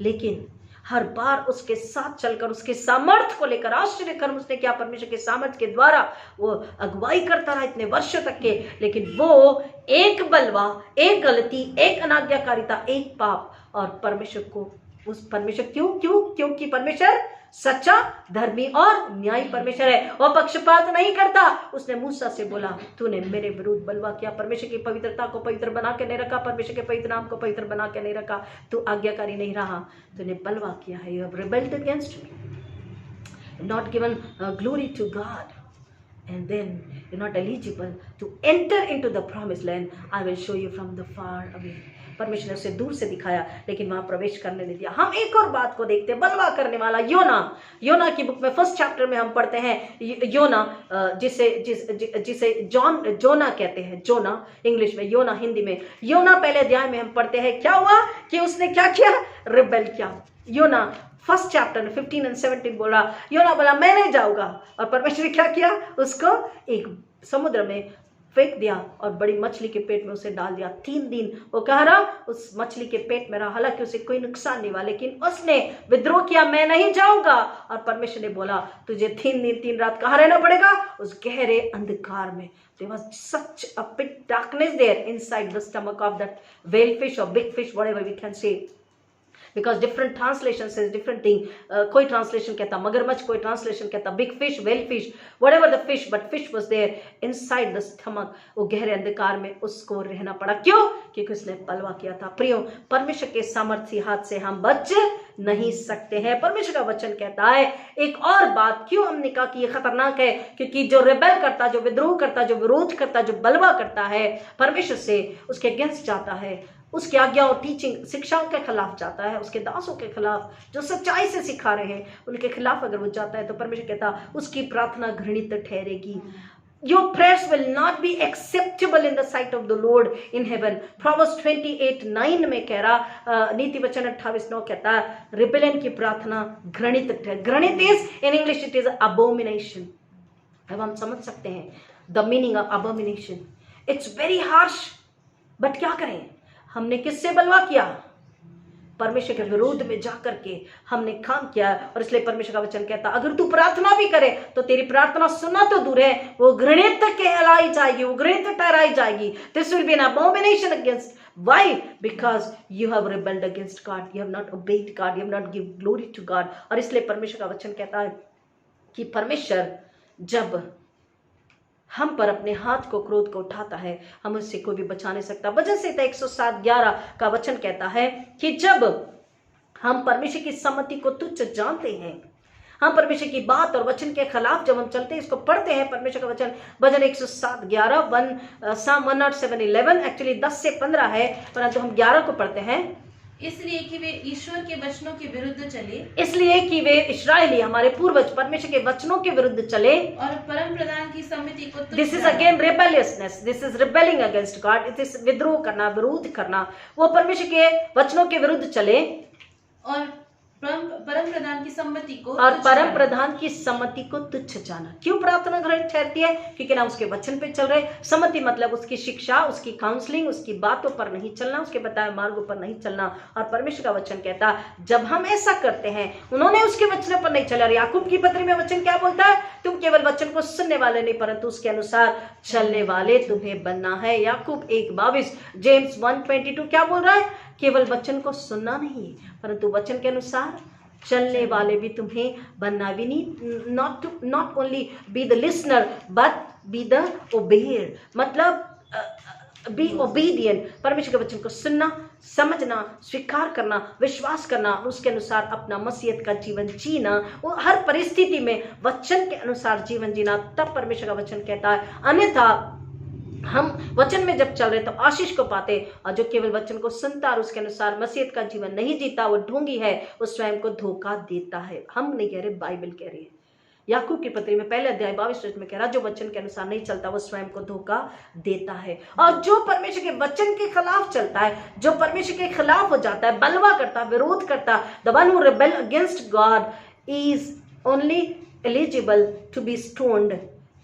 लेकिन हर बार उसके साथ चलकर, उसके सामर्थ्य को लेकर, आश्चर्य कर्म उसने किया, परमेश्वर के सामर्थ्य के द्वारा वो अगुवाई करता रहा इतने वर्षों तक के। लेकिन वो एक बलवा, एक गलती, एक अनाज्ञाकारिता, एक पाप, और परमेश्वर को उस परमेश्वर क्योंकि परमेश्वर सच्चा, धर्मी और न्यायी परमेश्वर है, वो पक्षपात नहीं करता। उसने मूसा से बोला तूने मेरे विरुद्ध बलवा किया, परमेश्वर की पवित्रता को पवित्र बना के नहीं रखा, परमेश्वर के पवित्र नाम को पवित्र बना के नहीं रखा, तू आज्ञाकारी नहीं रहा, तूने बलवा किया है। You have rebelled against me, not given glory to God, and then you're not eligible to enter into the promised land. I will show you from the far away. परमेश्वर ने उसे दूर से दिखाया, लेकिन वहां प्रवेश करने नहीं दिया। हम एक और बात को देखते हैं, बलवा करने वाला योना की बुक में 1 चैप्टर में हम पढ़ते हैं योना, जिसे जोना कहते हैं, जोना इंग्लिश में, योना हिंदी में। योना पहले अध्याय में हम पढ़ते हैं क्या हुआ कि उसने क्या किया? रिबेल किया। योना फर्स्ट चैप्टर में 15 और 17 बोला, योना बोला मैं नहीं जाऊंगा, और परमेश्वर ने क्या किया, उसको एक समुद्र में फेंक दिया और बड़ी मछली के पेट में उसे डाल दिया। 3 दिन वो कह रहा उस मछली के पेट में रहा, हालांकि उसे कोई नुकसान नहीं हुआ, लेकिन उसने विद्रोह किया, मैं नहीं जाऊंगा। और परमेश्वर ने बोला तुझे 3 दिन 3 रात कहाँ रहना पड़ेगा, उस गहरे अंधकार में। There was such a big darkness there inside the stomach of that whale fish or big fish, whatever we can say. Because different translation says different thing. कोई translation कहता मगरमच्छ, कोई translation कहता big fish, whale fish, whatever the fish, but fish was there inside the stomach. वो गहरे अंधकार में उसको रहना पड़ा। क्यों? क्योंकि उसने बलवा किया था। प्रियो, परमेश्वर के सामर्थ्य हाथ से हम बच नहीं सकते हैं। परमेश्वर का वचन कहता है एक और बात, क्यों हमने कहा कि ये खतरनाक है, क्योंकि जो रिबेल करता, जो विद्रोह करता, जो विरोध करता, जो बलवा करता है परमेश्वर से, उसके अगेंस्ट जाता है, उसकी आज्ञा और टीचिंग शिक्षाओं के खिलाफ जाता है, उसके दासों के खिलाफ जो सच्चाई से सिखा रहे हैं उनके खिलाफ अगर वो जाता है तो परमेश्वर कहता उसकी प्रार्थना घृणित ठहरेगी। Your prayers will not be acceptable in the sight of the Lord in heaven. Proverbs 28:9 में कह रहा, नीति वचन 28:9 कहता है रिबेलियन की प्रार्थना घृणित ठहर। घृणित is in English it is abomination. अब हम समझ सकते हैं the meaning of abomination. It's very harsh, but क्या करें, हमने किससे बलवा किया, परमेश्वर के विरोध में जाकर के हमने काम किया। और इसलिए परमेश्वर का वचन कहता अगर तू प्रार्थना भी करे तो तेरी प्रार्थना सुनना तो दूर है, वो घृणित कहलाई जाएगी, वो घृणित ठहराई जाएगी। This will be an abomination against, why, because you have rebelled against God, you have not obeyed God, you have not give glory to God. और इसलिए परमेश्वर का वचन कहता है कि परमेश्वर जब हम पर अपने हाथ को, क्रोध को उठाता है, हम उससे कोई भी बचा नहीं सकता। भजन संहिता 107:11 का वचन कहता है कि जब हम परमेश्वर की सम्मति को तुच्छ जानते हैं, हम परमेश्वर की बात और वचन के खिलाफ जब हम चलते हैं, इसको पढ़ते हैं परमेश्वर का वचन भजन 107:11 Psalm 107:11 एक्चुअली 10 से 15 है, परंतु हम 11 को पढ़ते हैं। इसलिए कि वे ईश्वर के वचनों के विरुद्ध चले, इसलिए कि वे इस्राएली हमारे पूर्वज परमेश्वर के वचनों के विरुद्ध चले और परम प्रधान की सम्मति को, this is again rebelliousness, this is rebelling against God, it is विद्रोह करना, विरोध करना। वो परमेश्वर के वचनों के विरुद्ध चले और परम प्रधान की सम्मति को, और परम प्रधान की सम्मति को तुच्छ जाना। क्यों प्रार्थना घृणित ठहरती है? क्योंकि ना उसके वचन पे चल रहे। सम्मति मतलब उसकी शिक्षा, उसकी काउंसलिंग, उसकी बातों पर नहीं चलना, उसके बताए मार्गों पर नहीं चलना। और परमेश्वर का वचन कहता जब हम ऐसा करते हैं, उन्होंने उसके वचनों पर नहीं चला। याकूब की पत्री में वचन क्या बोलता है? तुम केवल वचन को सुनने वाले नहीं परंतु उसके अनुसार चलने वाले तुम्हें बनना है। याकूब 1:22। जेम्स 1:22 क्या बोल रहा है? केवल वचन को सुनना नहीं परंतु वचन के अनुसार चलने वाले भी तुम्हें बनना। We need not only be the listener but be the obeyer, मतलब बी ओबीडियंट। परमेश्वर के वचन को सुनना, समझना, स्वीकार करना, विश्वास करना, उसके अनुसार अपना मसीहत का जीवन जीना, वो हर परिस्थिति में वचन के अनुसार जीवन जीना। तब परमेश्वर का वचन कहता है, अन्यथा हम वचन में जब चल रहे तो आशीष को पाते, और जो केवल वचन को सुनता और उसके अनुसार मसीहत का जीवन नहीं जीता वो ढोंगी है, वो स्वयं को धोखा देता है। हम नहीं कह रहे, बाइबल कह रही है। याकूब की पत्री में 1 अध्याय 22 में कह रहा जो वचन के अनुसार नहीं चलता वो स्वयं को धोखा देता है। और जो परमेश्वर के वचन के खिलाफ चलता है, जो परमेश्वर के खिलाफ हो जाता है, बलवा करता, विरोध करता, the one who rebel against God is only eligible to be stoned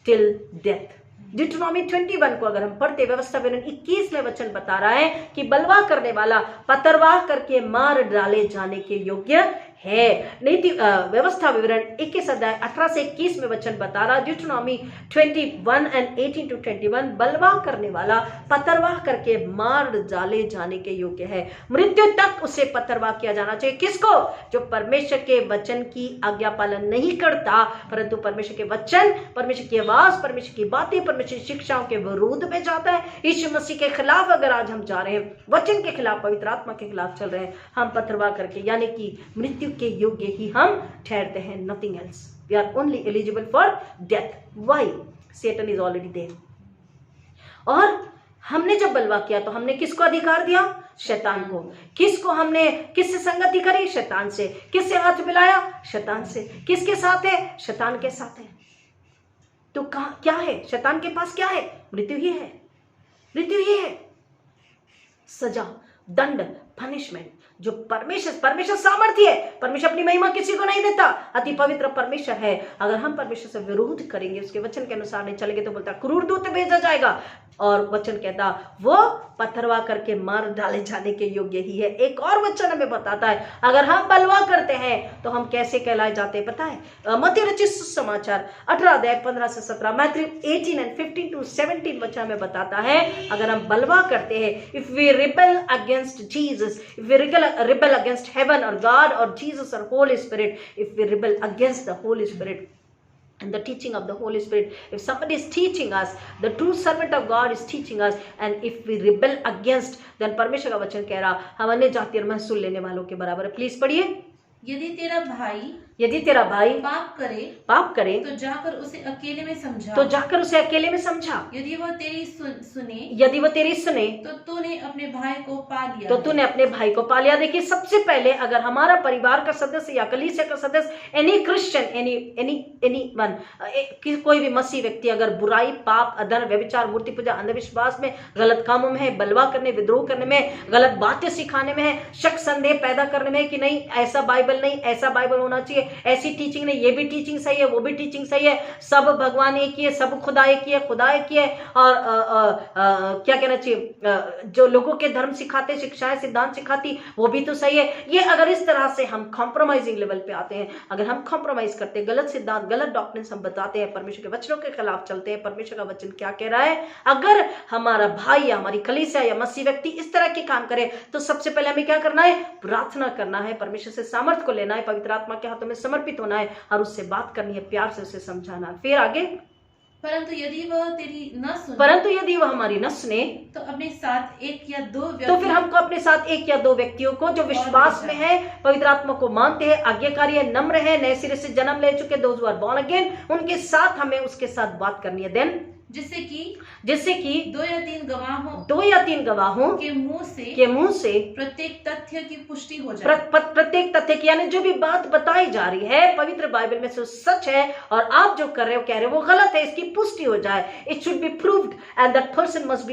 till death. Deuteronomy 21 को अगर हम पढ़ते, व्यवस्था विवरण 21 में वचन बता रहा है कि बलवा करने वाला पतरवाह करके मार डाले जाने के योग्य है। नीति व्यवस्था विवरण 21 अध्याय 18 से 21 में वचन बता रहा, डिट्रोनॉमी 21 and 18 to 21, बलवा करने वाला पतरवाह करके मार डाले जाने के योग्य है। मृत्यु तक उसे पतरवाह किया जाना चाहिए। किसको? जो परमेश्वर के वचन की आज्ञा पालन नहीं करता परंतु परमेश्वर के वचन, परमेश्वर की आवाज, परमेश्वर की बातें, परमेश्वर की शिक्षाओं के विरोध में जाता है। यीशु मसीह के खिलाफ अगर आज हम जा रहे हैं, वचन के खिलाफ, पवित्र आत्मा के खिलाफ चल रहे हैं, हम पतरवाह करके यानी कि मृत्यु के योग्य ही हम ठहरते हैं, nothing else. We are only eligible for death. Why? Satan is already there. और हमने जब बलवा किया तो हमने किसको अधिकार दिया? शैतान को। किसको? हमने किससे संगति करी? शैतान से। किससे हाथ मिलाया? शैतान से। किसके साथ है? शैतान के साथ है। तो क्या है? शैतान के पास क्या है? मृत्यु ही है। मृत्यु ही है। सजा, दंड, पनिशमेंट जो परमेश्वर सामर्थ्य है। परमेश्वर अपनी महिमा किसी को नहीं देता, अति पवित्र परमेश्वर है। अगर हम परमेश्वर से विरोध करेंगे, उसके वचन के अनुसार नहीं चलेंगे, तो बोलता क्रूर दूत भेजा जाएगा, और वचन कहता वो पत्थरवा करके मार डाले जाने के योग्य ही है। एक और वचन हमें बताता है अगर हम बलवा करते हैं तो हम कैसे कहलाए जाते हैं, पता है? मत्ती रचित सुसमाचार 18 अध्याय 15 से 17, मैथ्यू 18 and 15 to 17 वचन हमें बताता है अगर हम बलवा करते हैं, if we rebel against Jesus, if we rebel against heaven और गॉड और जीसस और Holy Spirit, if we rebel against the Holy Spirit and the teaching of the Holy Spirit, if somebody is teaching us, the true servant of God is teaching us, and if we rebel against, then परमेश्वर का वचन कह रहा हम अन्य जाति और महसूल लेने वालों के बराबर है। प्लीज पढ़िए। यदि तेरा भाई पाप करे तो जाकर उसे अकेले में समझा, यदि वह तेरी सुने तो तूने अपने भाई को पा लिया। देखिए, सबसे पहले अगर हमारा परिवार का सदस्य या कलीसिया का सदस्य, एनी क्रिश्चियन, एनी वन, कोई भी मसीह व्यक्ति अगर बुराई, पाप, अधर्म, व्यभिचार, मूर्ति पूजा, अंधविश्वास में, गलत कामों में है, बलवा करने, विद्रोह करने में, गलत बातें सिखाने में है, शक संदेह पैदा करने में कि नहीं ऐसा बाइबल नहीं, ऐसा बाइबल होना चाहिए, ऐसी टीचिंग नहीं, ये भी टीचिंग सही है, वो भी टीचिंग सही है, सब भगवान एक ही है, सब खुदा एक ही है, खुदा एक ही है, और क्या कहना चाहिए, जो लोगों के धर्म सिखाते, शिक्षाएं, सिद्धांत सिखाती, वो भी तो सही है। ये अगर इस तरह से हम कॉम्प्रोमाइजिंग लेवल पे आते हैं, अगर हम कॉम्प्रोमाइज करते हैं, गलत सिद्धांत, गलत डॉक्ट्रिन्स हम बताते हैं, परमेश्वर के वचनों के खिलाफ चलते हैं, परमेश्वर का वचन क्या कह रहा है, अगर हमारा भाई या हमारी कलीसिया या मसीह व्यक्ति इस तरह के काम करे तो सबसे पहले हमें क्या करना है? प्रार्थना करना है, परमेश्वर से सामर्थ्य को लेना है, पवित्र आत्मा के हाथों में समर्पित होना है और उससे बात करनी है, प्यार से उसे समझाना है। फिर आगे, परंतु यदि वह हमारी न सुने तो अपने साथ एक या दो व्यक्ति, तो फिर हमको अपने साथ एक या दो व्यक्तियों को जो विश्वास में है, पवित्र आत्मा को मानते हैं, आज्ञाकारी है, नम्र है, नए सिरे से जन्म ले चुके, those who are born again, उनके साथ हमें उसके साथ बात करनी है। देन जिससे कि दो या तीन गवाहों के मुंह से प्रत्येक तथ्य की पुष्टि हो जाए। प्रत्येक तथ्य की, यानी जो भी बात बताई जा रही है पवित्र बाइबल में से सच है और आप जो कर रहे हो, कह रहे हो वो गलत है, इसकी पुष्टि हो जाए। It should be proved and that person must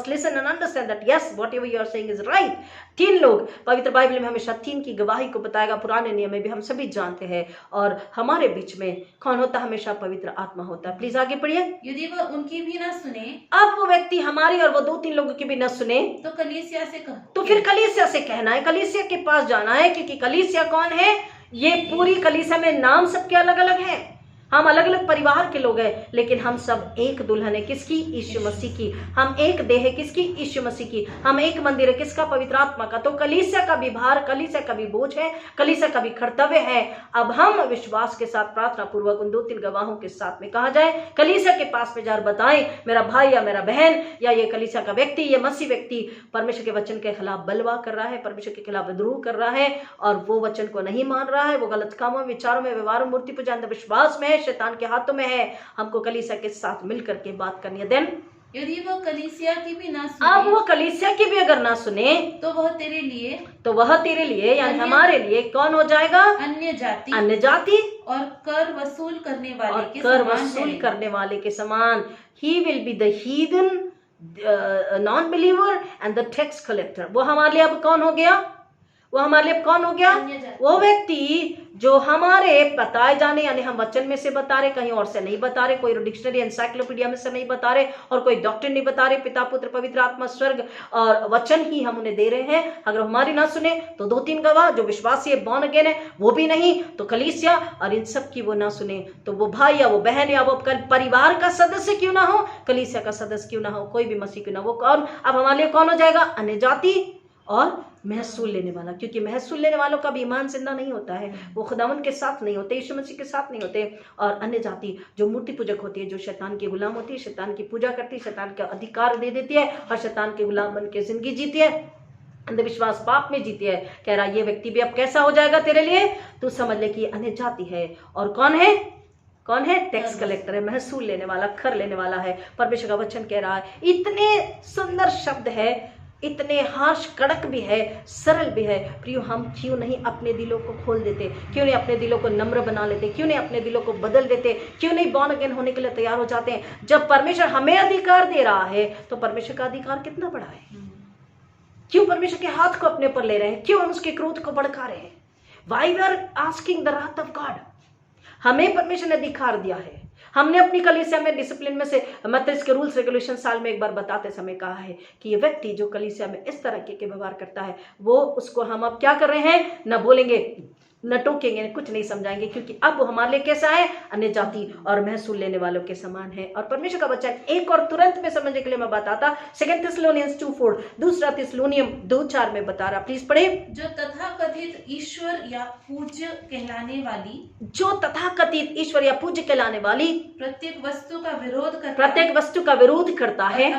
listen and understand that yes whatever you are saying is right. तीन लोग, पवित्र बाइबल में हमेशा तीन की गवाही को बताएगा, पुराने नियम में भी हम सभी जानते हैं, और हमारे बीच में कौन होता है? हमेशा पवित्र आत्मा होता है। प्लीज आगे पढ़िए। यदि वह उनकी भी ना सुने, अब वो व्यक्ति हमारी और वो दो तीन लोगों की भी न सुने तो कलीसिया से तो फिर कलीसिया से कहना है, कलीसिया के पास जाना है, क्योंकि कलीसिया कौन है? ये पूरी कलीसिया में नाम सबके अलग अलग हैं, हम अलग अलग परिवार के लोग हैं, लेकिन हम सब एक दुल्हन है, किसकी? यीशु मसीह की। हम एक देह है, किसकी? यीशु मसीह की। हम एक मंदिर है, किसका? पवित्र आत्मा का। तो कलीसिया का भी भार, कलीसिया का भी बोझ है, कलीसिया का भी कर्तव्य है। अब हम विश्वास के साथ, प्रार्थना पूर्वक उन दो तीन गवाहों के साथ में कहा जाए, कलीसिया के पास में जार बताएं, मेरा भाई या मेरा बहन या ये कलीसिया का व्यक्ति, ये मसीह व्यक्ति परमेश्वर के वचन के खिलाफ बलवा कर रहा है, परमेश्वर के खिलाफ विद्रोह कर रहा है और वो वचन को नहीं मान रहा है, वो गलत कामों, विचारों में, व्यवहारों, मूर्ति पूजा, अंधविश्वास में है, शैतान के हाथों में है। हमको कलीसिया के साथ मिलकर के बात करनी है। देन यदि वो कलीसिया की भी ना सुने, अब वो कलीसिया की भी अगर ना सुने तो वह तेरे लिए यानी हमारे लिए कौन हो जाएगा? अन्य जाति और कर वसूल करने वाले के समान। He will be the heathen, non believer and the tax collector. वो हमारे लिए अब कौन हो गया? वो व्यक्ति जो हमारे बताए जाने, यानी हम वचन में से बता रहे, कहीं और से नहीं बता रहे, कोई डिक्शनरी एनसाइक्लोपीडिया में से नहीं बता रहे और कोई डॉक्टर नहीं बता रहे, पिता पुत्र पवित्र आत्मा स्वर्ग और वचन ही हम उन्हें दे रहे हैं। अगर हमारी ना सुने तो दो तीन गवाह जो विश्वासी है, बॉर्न अगेन है, वो भी नहीं तो कलीसिया, और इन सब की वो ना सुने तो वो भाई या वो बहन या वो परिवार का सदस्य क्यों ना हो, कलीसिया का सदस्य क्यों ना हो, कोई भी मसीह क्यों ना, वो कौन? अब हमारे लिए कौन हो जाएगा? अन्य जाति और महसूल लेने वाला, क्योंकि महसूल लेने वालों का भी ईमान जिंदा नहीं होता है, वो खुदावन के साथ नहीं होते, यीशु मसीह के साथ नहीं होते। और अन्य जाति जो मूर्ति पूजक होती है, जो शैतान की गुलाम होती है, शैतान की पूजा करती है, शैतान का अधिकार दे देती है और शैतान के गुलाम बन के जिंदगी जीती है, अंधविश्वास पाप में जीती है। कह रहा ये व्यक्ति भी अब कैसा हो जाएगा तेरे लिए? तू समझ ले कि अन्य जाति है। और कौन है? टैक्स कलेक्टर है, महसूल लेने वाला, कर लेने वाला है। परमेश्वर का वचन कह रहा है, इतने सुंदर शब्द है, इतने हार्श, कड़क भी है, सरल भी है। प्रियो, हम क्यों नहीं अपने दिलों को खोल देते? क्यों नहीं अपने दिलों को नम्र बना लेते? क्यों नहीं अपने दिलों को बदल देते? क्यों नहीं बॉर्न अगेन होने के लिए तैयार हो जाते हैं? जब परमेश्वर हमें अधिकार दे रहा है तो परमेश्वर का अधिकार कितना बड़ा है। क्यों परमेश्वर के हाथ को अपने ऊपर ले रहे हैं? क्यों हम उसके क्रोध को भड़का रहे हैं? Why we are asking the wrath of God? हमें परमेश्वर ने अधिकार दिया है। हमने अपनी कलीसिया में डिसिप्लिन में से मतलब के रूल्स रेगुलेशन साल में एक बार बताते समय कहा है कि ये व्यक्ति जो कलीसिया में इस तरह के व्यवहार करता है वो उसको हम अब क्या कर रहे हैं? न बोलेंगे, न टोकेंगे, कुछ नहीं समझाएंगे, क्योंकि अब वो हमारे लिए कैसा है? अन्य जाति और महसूल लेने वालों के समान है। और परमेश्वर का वचन एक और तुरंत में समझने के लिए मैं बताता 2 थिस्सलुनीयंस 2:4, दूसरा थिस्सलुनियम 2:4 में बता रहा, प्लीज पढ़े। जो तथाकथित ईश्वर या पूज्य कहलाने वाली, जो तथाकथित ईश्वर या पूज्य कहलाने वाली प्रत्येक वस्तु का विरोध करता, प्रत्येक वस्तु का विरोध करता है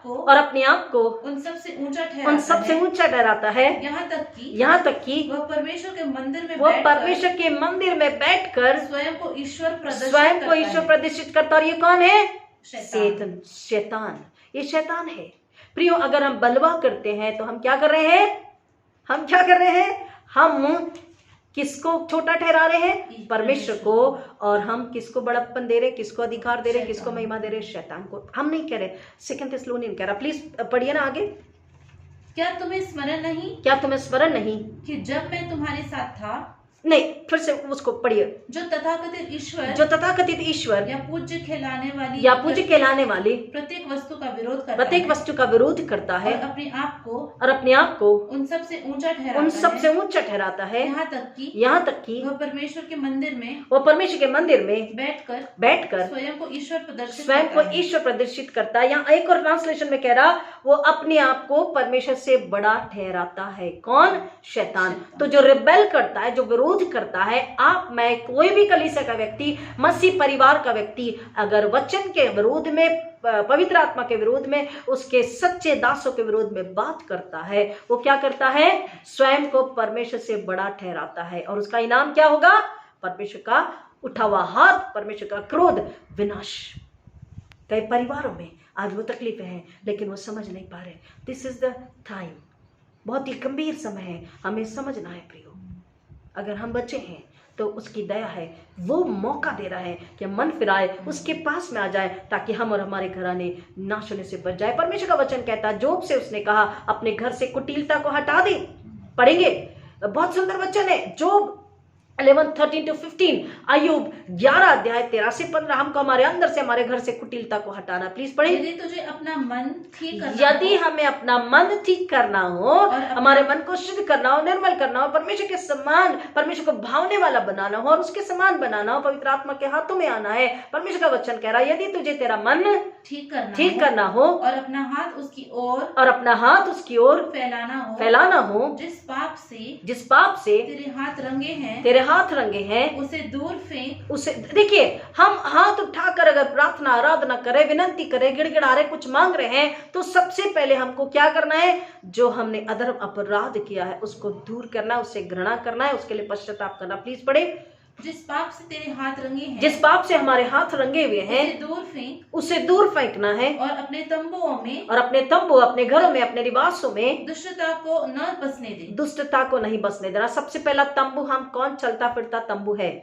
और अपने आप को उन सबसे ऊंचा ठहराता है, यहाँ तक कि वह परमेश्वर के मंदिर में बैठकर स्वयं को ईश्वर प्रदर्शित करता। और ये कौन है? शैतान। ये शैतान है। प्रियो, अगर हम बलवा करते हैं तो हम क्या कर रहे हैं? हम किसको छोटा ठहरा रहे हैं? परमेश्वर को। और हम किसको बड़प्पन दे रहे हैं? किसको अधिकार दे रहे हैं? किसको महिमा दे रहे हैं? शैतान को। हम नहीं कह रहे। 2 थिस्सलुनीयन कह रहा, प्लीज पढ़िए ना आगे। क्या तुम्हें स्मरण नहीं कि जब मैं तुम्हारे साथ था, नहीं, फिर से उसको पढ़िए। जो तथाकथित ईश्वर या पूज्य कहलाने वाली प्रत्येक वस्तु का विरोध करता है और अपने आप को उन सबसे ऊंचा ठहराता है, यहाँ तक कि वह परमेश्वर के मंदिर में बैठकर स्वयं को ईश्वर प्रदर्शित करता है। यहाँ एक और ट्रांसलेशन में कह रहा, वो अपने आप को परमेश्वर से बड़ा ठहराता है। कौन? शैतान। तो जो रिबेल करता है, जो विरोध करता है, आप मैं कोई भी कलीसिया का व्यक्ति, मसीह परिवार का व्यक्ति, अगर वचन के विरोध में, पवित्र आत्मा के विरोध में, उसके सच्चे दासों के विरोध में बात करता है, वो क्या करता है? स्वयं को परमेश्वर से बड़ा ठहराता है। और उसका इनाम क्या होगा? परमेश्वर का उठा हुआ हाथ, परमेश्वर का क्रोध, विनाश। कई परिवारों में आज वो तकलीफें हैं, लेकिन वो समझ नहीं पा रहे। This is the time. बहुत ही गंभीर समय है, हमें समझना है प्रियो। अगर हम बच्चे हैं तो उसकी दया है, वो मौका दे रहा है कि मन फिराए, उसके पास में आ जाए, ताकि हम और हमारे घराने नाश होने से बच जाए। परमेश्वर का वचन कहता है, जोब से उसने कहा अपने घर से कुटिलता को हटा दे। पढ़ेंगे, बहुत सुंदर वचन है, जोब 11:13-15, अय्यूब 11 अध्याय 13 से 15। हमको हमारे अंदर से, हमारे घर से कुटिलता को हटाना। प्लीज पढ़े। यदि तुझे अपना मन ठीक करना यदि हमें अपना मन ठीक करना हो, हमारे मन को शुद्ध करना हो, निर्मल करना हो, परमेश्वर के समान, परमेश्वर को भावने वाला बनाना हो और उसके समान बनाना हो, पवित्र आत्मा के हाथों में आना है। परमेश्वर का वचन कह रहा है, यदि तुझे तेरा मन ठीक करना हो और अपना हाथ उसकी ओर फैलाना हो, जिस पाप से तेरे हाथ रंगे हैं, उसे देखिए, हम हाथ उठाकर अगर प्रार्थना आराधना करें, विनंती करें, गिड़गिड़ा रहे, कुछ मांग रहे हैं, तो सबसे पहले हमको क्या करना है? जो हमने अधर्म अपराध किया है उसको दूर करना है, उससे घृणा करना है, उसके लिए पश्चाताप करना। प्लीज पढ़े। जिस पाप से तेरे हाथ रंगे हैं, जिस पाप से हमारे हाथ रंगे हुए हैं, उसे दूर फेंकना है, और अपने तंबुओं में, अपने घरों में, अपने निवासों में दुष्टता को न बसने दे, दुष्टता को नहीं बसने देना। सबसे पहला तंबू, हम कौन चलता फिरता तंबू है?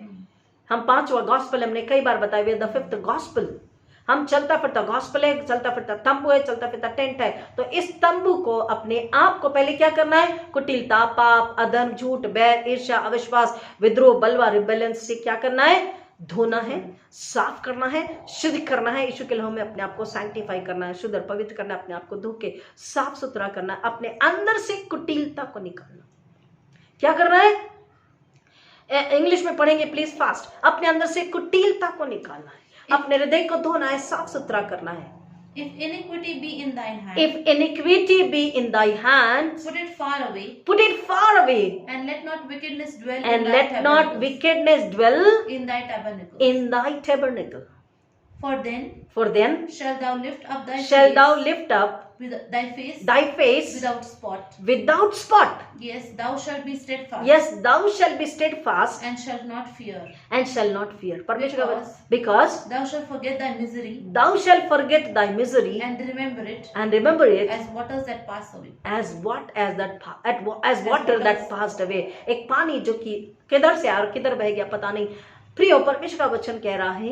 हम 5वां गॉस्पेल हमने कई बार बताया, वे द 5th गॉस्पेल। हम चलता फिरता गॉस्पेल है, चलता फिरता तंबू है, चलता फिरता टेंट है। तो इस तंबू को, अपने आप को पहले क्या करना है? कुटिलता, पाप, अधर्म, झूठ, बैर, ईर्ष्या, अविश्वास, विद्रोह, बलवा, रिबेलियन से क्या करना है? धोना है, साफ करना है, शुद्ध करना है। यीशु के लहू में अपने आप को सैंक्टिफाई करना है, शुद्ध और पवित्र करना है, अपने आप को धो के साफ सुथरा करना है, अपने अंदर से कुटिलता को निकालना। क्या करना है? इंग्लिश में पढ़ेंगे प्लीज फास्ट। अपने अंदर से कुटिलता को निकालना है, अपने हृदय को धोना है, साफ सुथरा करना है। If iniquity be in thine hand, put it far away, and let not wickedness dwell in thy tabernacle. For then shalt thou lift up thy face without spot. Yes, thou shalt be steadfast, and shalt not fear. Because thou shalt forget thy misery, and remember it as waters that pass away. as water that passed away. एक पानी जो कि किधर से आया और किधर बह गया पता नहीं। प्रियो, परमेश्वर का वचन कह रहा है,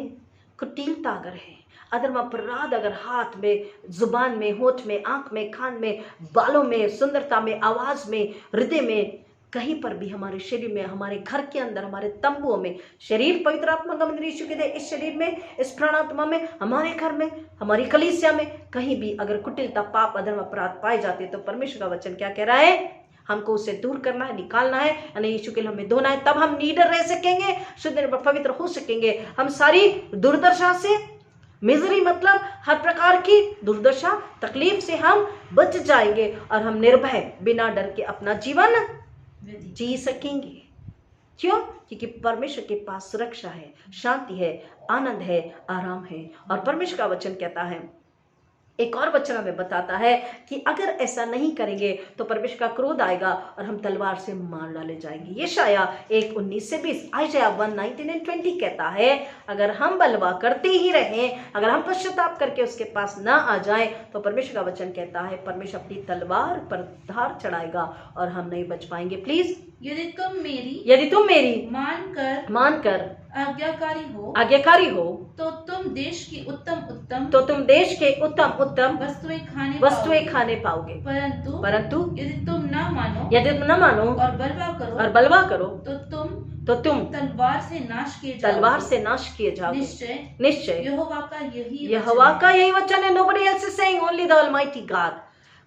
कुटिलता अगर है, अधर्म अपराध अगर हाथ में, जुबान में, होठ में, आंख में, कान में, बालों में, सुंदरता में, आवाज में, हृदय में, कहीं पर भी हमारे शरीर में, हमारे घर के अंदर, हमारे तंबुओं में, शरीर पवित्र आत्मा का मंदिर यीशु के दे, इस शरीर में, इस प्राणात्मा में, हमारे घर में, हमारी कलीसिया में कहीं भी अगर कुटिलता, पाप, अधर्म, अपराध पाए जाते हैं तो परमेश्वर का वचन क्या कह रहा है? हमको उसे दूर करना है, निकालना है, यानी यीशु के लिए हमें धोना है, तब हम नीडर रह सकेंगे, शुद्ध पवित्र हो सकेंगे। हम सारी दुर्दशा से, मिजरी मतलब हर प्रकार की दुर्दशा, तकलीफ से हम बच जाएंगे और हम निर्भय बिना डर के अपना जीवन जी सकेंगे। क्यों? क्योंकि परमेश्वर के पास सुरक्षा है, शांति है, आनंद है, आराम है। और परमेश्वर का वचन कहता है, एक और वचन हमें बताता है कि अगर ऐसा नहीं करेंगे तो परमेश्वर का क्रोध आएगा और हम तलवार से मार डाले जाएंगे। यशाया 1:19 से 20, आयशया 1:19 and 20 कहता है, अगर हम बलवा करते ही रहें, अगर हम पश्चाताप करके उसके पास ना आ जाएं, तो परमेश्वर का वचन कहता है परमेश्वर अपनी तलवार पर धार चढ़ाएगा और हम नहीं बच पाएंगे। प्लीज, यदि तुम मेरी मानकर आज्ञाकारी हो तो तुम देश की उत्तम वस्तुएं खाने पाओगे। परंतु यदि तुम न मानो और बलवा करो तो तुम तलवार से नाश किए जाओगे। निश्चय यहोवा का यही वचन है। Nobody else is saying, only the Almighty God.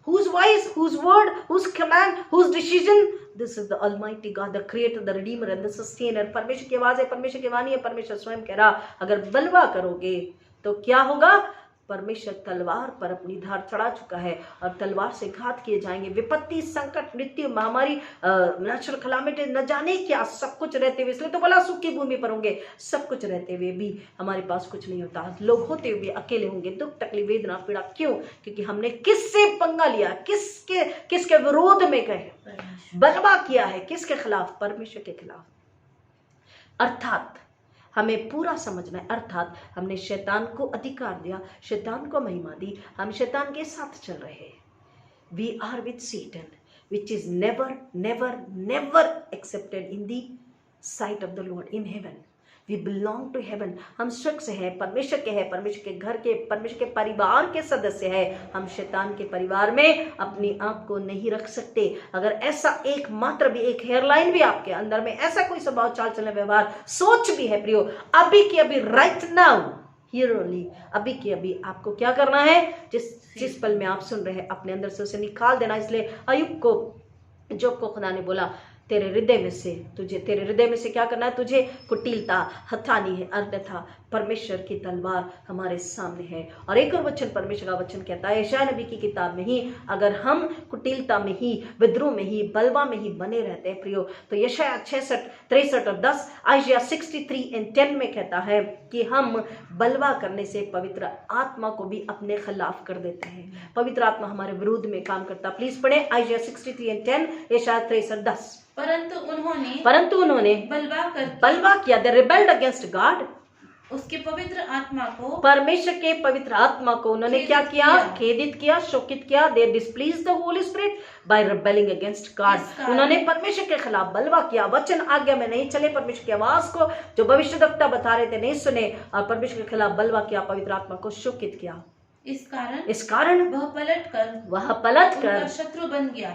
Whose voice, whose word, whose command, whose decision? This is the Almighty God, the Creator, the Redeemer and the Sustainer. परमेश्वर की आवाज है, परमेश्वर की वाणी है, परमेश्वर स्वयं कह रहा, अगर बलवा करोगे तो क्या होगा? परमेश्वर तलवार पर अपनी धार चढ़ा चुका है और तलवार से घात किए जाएंगे। विपत्ति, संकट, मृत्यु, महामारी, नेचुरल कैलामिटी, न जाने क्या सब कुछ रहते हुए, इसलिए तो बोला सूखी भूमि पर होंगे। सब कुछ रहते हुए भी हमारे पास कुछ नहीं होता। लोग होते हुए अकेले होंगे, दुख, तकलीफ, वेदना, पीड़ा। क्यों? क्योंकि हमने किससे पंगा लिया, किसके विरोध में गए, बलवा किया है, किसके खिलाफ? परमेश्वर के खिलाफ। अर्थात हमें पूरा समझना है, अर्थात हमने शैतान को अधिकार दिया, शैतान को महिमा दी, हम शैतान के साथ चल रहे हैं। We are with Satan, which is never accepted in the sight of the Lord in heaven. We belong to heaven. हम स्वर्ग से हैं, परमेश्वर के हैं, परमेश्वर के घर के, परमेश्वर के परिवार के सदस्य हैं। हम शैतान के परिवार में अपनी आप को नहीं रख सकते। अगर ऐसा एक मात्र भी, एक हेयरलाइन भी आपके अंदर में ऐसा कोई स्वभाव, चाल चलन, व्यवहार, सोच भी है प्रियो, अभी की अभी, राइट नाउ, हियर ओनली, अभी की अभी आपको क्या करना है? जिस पल में आप सुन रहे हैं, अपने अंदर से उसे निकाल देना। इसलिए अय्यूब को खुदा ने बोला, तेरे हृदय में से क्या करना है? तुझे कुटिलता हटानी है, अन्यथा परमेश्वर की तलवार हमारे सामने है। और एक और वचन, परमेश्वर का वचन कहता है यशायाह नबी की किताब में ही, अगर हम कुटिलता में ही, विद्रोह में ही, बलवा में ही बने रहते हैं प्रियो, तो यशायाह 63 और 10, आयशा 63 and 10 में कहता है कि हम बलवा करने से पवित्र आत्मा को भी अपने खिलाफ कर देते हैं। पवित्र आत्मा हमारे विरुद्ध में काम करता। प्लीज पढ़े आयशा 63 and 10, यशायाह 63 और 10। परंतु उन्होंने बलवा किया, दे रिबेल्ड अगेंस्ट गॉड, उसके पवित्र आत्मा को, परमेश्वर के पवित्र आत्मा को उन्होंने क्या किया? खेदित किया, शोकित किया। They displease the Holy Spirit by rebelling against God. उन्होंने परमेश्वर के खिलाफ बलवा किया, वचन आज्ञा में नहीं चले, परमेश्वर की आवाज को जो भविष्यद्वक्ता बता रहे थे नहीं सुने, और परमेश्वर के खिलाफ बलवा किया, पवित्र आत्मा को शोकित किया। इस कारण वह पलट कर शत्रु बन गया।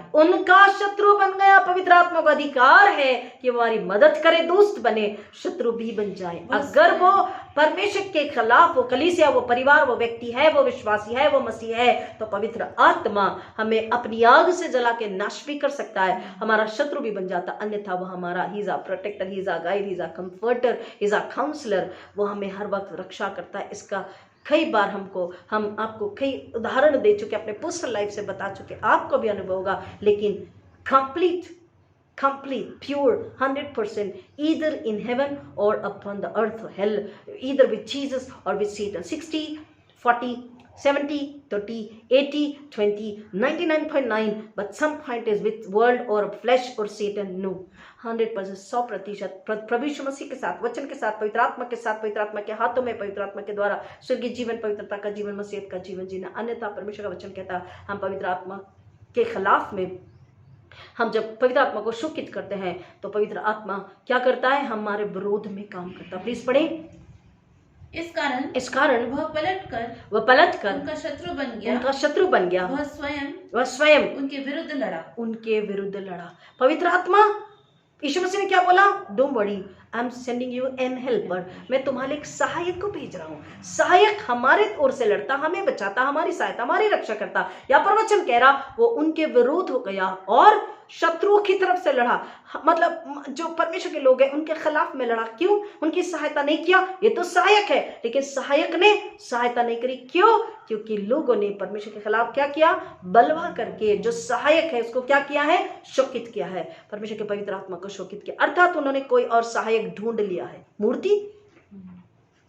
पवित्र आत्मा का अधिकार है कि वो हमारी मदद करे, दोस्त बने, शत्रु भी बन जाए। अगर वो परमेश्वर के खिलाफ, वो कलीसिया, वो परिवार, वो व्यक्ति है, वो विश्वासी है, वो मसीह है, तो पवित्र आत्मा हमें अपनी आग से जला के नाश भी कर सकता है, हमारा शत्रु भी बन जाता। अन्यथा वो हमारा he is a protector, he is a guide, he is a comforter, he is a counsellor. वो हमें हर वक्त रक्षा करता है। इसका कई बार हम आपको कई उदाहरण दे चुके, अपने पर्सनल लाइफ से बता चुके, आपको भी अनुभव होगा। लेकिन complete, pure, 100%, either in heaven or upon the earth, hell, either with Jesus or with Satan. 60, 40, 70, 30, 80, 20, 99.9, but some point is with world or flesh or Satan. No, 100%, 100%, प्रभु यीशु मसीह के साथ, वचन के साथ, पवित्र आत्मा के साथ, पवित्र आत्मा के हाथों में, पवित्र आत्मा के द्वारा स्वर्गीय जीवन, पवित्रता का जीवन, मसीहत का जीवन जीना। अन्यथा परमेश्वर का वचन कहता है हम पवित्र आत्मा के खिलाफ में, हम जब पवित्र आत्मा को शोकित करते हैं तो पवित्र आत्मा क्या करता है? हमारे विरोध में काम करता। प्लीज पढ़ें इस कारण वह पलट कर उनका शत्रु बन गया। वह स्वयं उनके विरुद्ध लड़ा। पवित्र आत्मा यीशु मसीह ने क्या बोला? Don't worry, I am sending you an helper. मैं तुम्हारे एक सहायक को भेज रहा हूँ। सहायक हमारे ओर से लड़ता, हमें बचाता, हमारी सहायता, हमारी रक्षा करता। या पर वचन कह रहा वो उनके विरोध हो गया और शत्रुओं की तरफ से लड़ा। मतलब जो परमेश्वर के लोग हैं उनके खिलाफ में लड़ा। क्यों? उनकी सहायता नहीं किया। ये तो सहायक है, लेकिन सहायक ने सहायता नहीं करी। क्यों? क्योंकि लोगों ने परमेश्वर के खिलाफ क्या किया? बलवा करके जो सहायक है उसको क्या किया है? शोकित किया है। परमेश्वर के पवित्र आत्मा को शोकित किया, अर्थात उन्होंने कोई और सहायक ढूंढ लिया है। मूर्ति,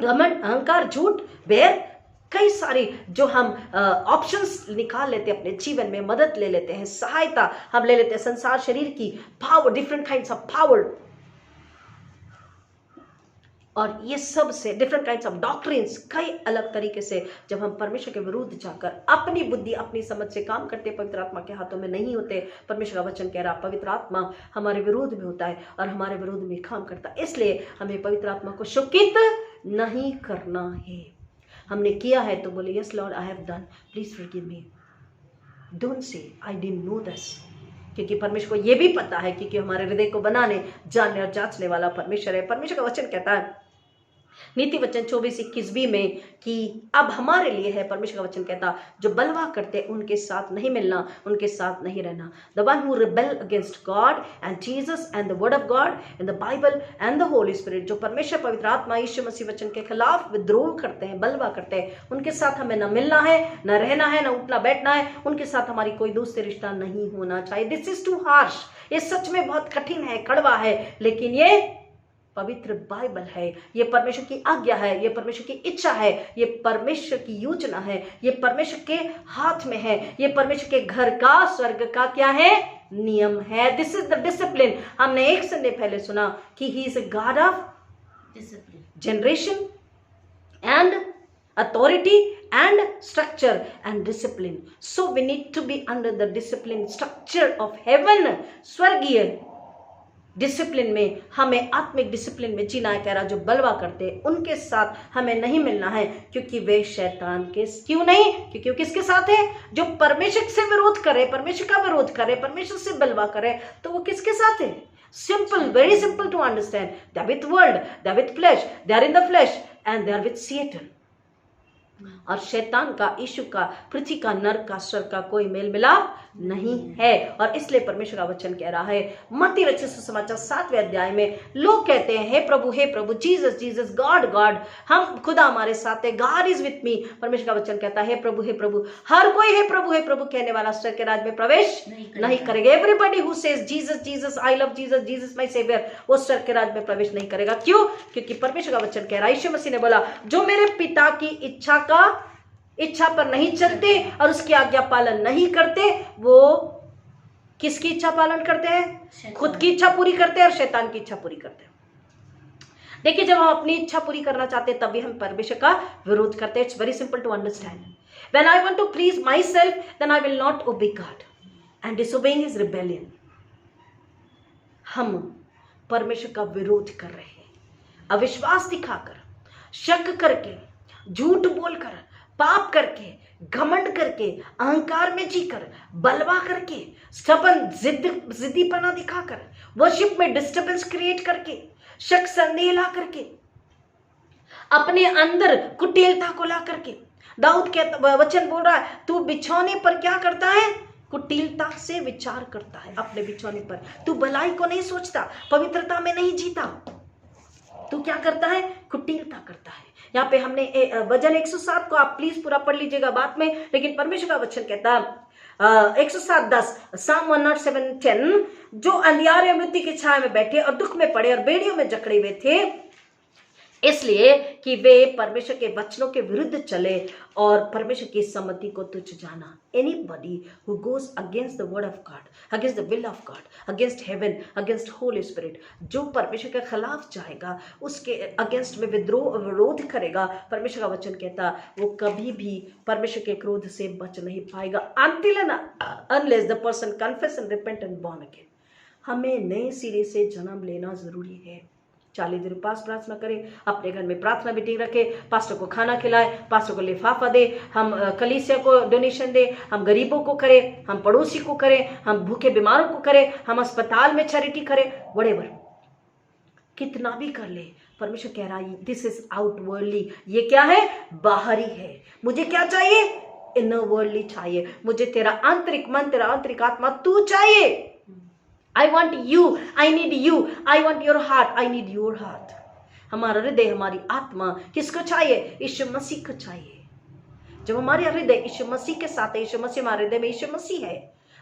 घमंड, अहंकार, झूठ, बैर, कई सारे जो हम ऑप्शंस निकाल लेते हैं अपने जीवन में, मदद ले लेते हैं, सहायता हम ले लेते हैं, संसार, शरीर की power, different kinds of power, और ये सब से डिफरेंट काइंड्स ऑफ डॉक्ट्रिन्स, कई अलग तरीके से जब हम परमेश्वर के विरुद्ध जाकर अपनी बुद्धि, अपनी समझ से काम करते, पवित्र आत्मा के हाथों में नहीं होते। परमेश्वर का वचन कह रहा पवित्र आत्मा हमारे विरोध में होता है और हमारे विरोध में काम करता है। इसलिए हमें पवित्र आत्मा को शोकित नहीं करना है। हमने किया है तो बोले yes Lord, I have done, please forgive me. Don't say I didn't know this, क्योंकि परमेश्वर को यह भी पता है, क्योंकि हमारे हृदय को बनाने, जानने और जांचने वाला परमेश्वर है। परमेश्वर का वचन कहता है नीति वचन 24:21 में कि अब हमारे लिए है। परमेश्वर का वचन कहता जो बलवा करते उनके साथ नहीं मिलना, उनके साथ नहीं रहना। The one who rebel against God and Jesus and the word of God in the Bible and the Holy spirit, जो परमेश्वर पवित्र आत्मा यीशु मसीह वचन के खिलाफ विद्रोह करते हैं, बलवा करते हैं, उनके साथ हमें न मिलना है, न रहना है, न उठना बैठना है, उनके साथ हमारी कोई दोस्ती रिश्ता नहीं होना चाहिए। दिस इज टू हार्श, ये सच में बहुत कठिन है, कड़वा है, लेकिन ये पवित्र बाइबल है, ये परमेश्वर की आज्ञा है, ये परमेश्वर की इच्छा है, ये परमेश्वर की योजना है, ये परमेश्वर के हाथ में है, ये परमेश्वर के घर का, स्वर्ग का क्या है? नियम है। This is the discipline. हमने एक संडे पहले सुना कि ही is a God of discipline, generation and authority and structure and discipline. So we need to be under the discipline structure of heaven. स्वर्गीय डिसिप्लिन में, हमें आत्मिक डिसिप्लिन में जीना है। कह रहा जो बलवा करते उनके साथ हमें नहीं मिलना है, क्योंकि वे शैतान के, क्यों नहीं? क्योंकि किसके साथ है? जो परमेश्वर से विरोध करे, परमेश्वर का विरोध करे, परमेश्वर से बलवा करे, तो वो किसके साथ है? Simple, very simple to understand. They are with world, they are with flesh, they are in the flesh and they are with Satan. और शैतान का, यीशु का, पृथ्वी का, नरक का, स्वर्ग का कोई मेल मिलाप नहीं है। और इसलिए परमेश्वर का वचन कह रहा है मत्ती रचित सुसमाचार 7वें अध्याय में, लोग कहते हैं हे प्रभु जीसस जीसस, गॉड गॉड, हम खुदा हमारे साथ है, गॉड इज विथ मी। परमेश्वर का वचन कहता है हे प्रभु, हर कोई हे प्रभु कहने वाला स्वर्ग के राज्य में प्रवेश नहीं करेगा। Everybody who says Jesus Jesus, I love Jesus, Jesus my saviour, वो स्वर्ग के राज्य में प्रवेश नहीं करेगा। क्यों? क्योंकि परमेश्वर का वचन कह रहा है, यीशु मसीह ने बोला जो मेरे पिता की इच्छा पर नहीं चलते और उसकी आज्ञा पालन नहीं करते, वो किसकी इच्छा पालन करते हैं? खुद की इच्छा पूरी करते हैं और शैतान की इच्छा पूरी करते हैं। देखिए, जब हम अपनी इच्छा पूरी करना चाहते हैं तभी हम परमेश्वर का विरोध करते हैं। It's very simple to understand. When I want to please myself then I will not obey God and disobeying is rebellion. हम परमेश्वर का विरोध कर रहे हैं, अविश्वास दिखाकर, शक करके, झूठ बोलकर, पाप करके, घमंड करके, अहंकार में जीकर, बलवा करके, स्टबन, जिद्दीपना दिखाकर, वर्शिप में डिस्टर्बेंस क्रिएट करके, शक संदेह ला करके, अपने अंदर कुटिलता को ला करके। दाऊद के वचन बोल रहा है तू बिछौने पर क्या करता है? कुटिलता से विचार करता है अपने बिछौने पर। तू भलाई को नहीं सोचता, पवित्रता में नहीं जीता, तू क्या करता है? कुटिलता करता है। यहाँ पे हमने वचन 107 को आप प्लीज पूरा पढ़ लीजिएगा बाद में, लेकिन परमेश्वर का वचन कहता है 107:10, Psalm 107:10, जो अंधियारे मृत्यु की छाया में बैठे और दुख में पड़े और बेड़ियों में जकड़े हुए थे, इसलिए कि वे परमेश्वर के वचनों के विरुद्ध चले और परमेश्वर की सम्मति को तुच्छ जाना। Anybody who goes against the word of God, against the will of God, against heaven, against Holy Spirit, जो परमेश्वर के खिलाफ जाएगा, उसके अगेंस्ट में विरोध करेगा, परमेश्वर का वचन कहता वो कभी भी परमेश्वर के क्रोध से बच नहीं पाएगा। Until and unless the person confess and repent and born again। हमें नए सिरे से जन्म लेना जरूरी है। 40 दिन उपवास प्रार्थना करें, अपने घर में प्रार्थना मीटिंग रखें, पास्टर को खाना खिलाएं, पास्टर को लिफाफा दे, हम कलीसिया को डोनेशन दे, हम गरीबों को करें, हम पड़ोसी को करें, हम भूखे बीमारों को करें, हम अस्पताल में चैरिटी करें, व्हाटएवर, कितना भी कर ले, परमेश्वर कह रहा है दिस इज आउटवर्डली, ये क्या है, बाहरी है। मुझे क्या चाहिए, इनर वर्ल्डली चाहिए, मुझे तेरा आंतरिक मन, तेरा आंतरिक आत्मा तू चाहिए। I want you, I need you, I want your heart, I need your heart। हमारा हृदय, हमारी आत्मा किसको चाहिए, यीशु मसीह को चाहिए। जब हमारे हृदय यीशु मसीह के साथ है, यीशु मसीह हमारे हृदय में यीशु मसीह है,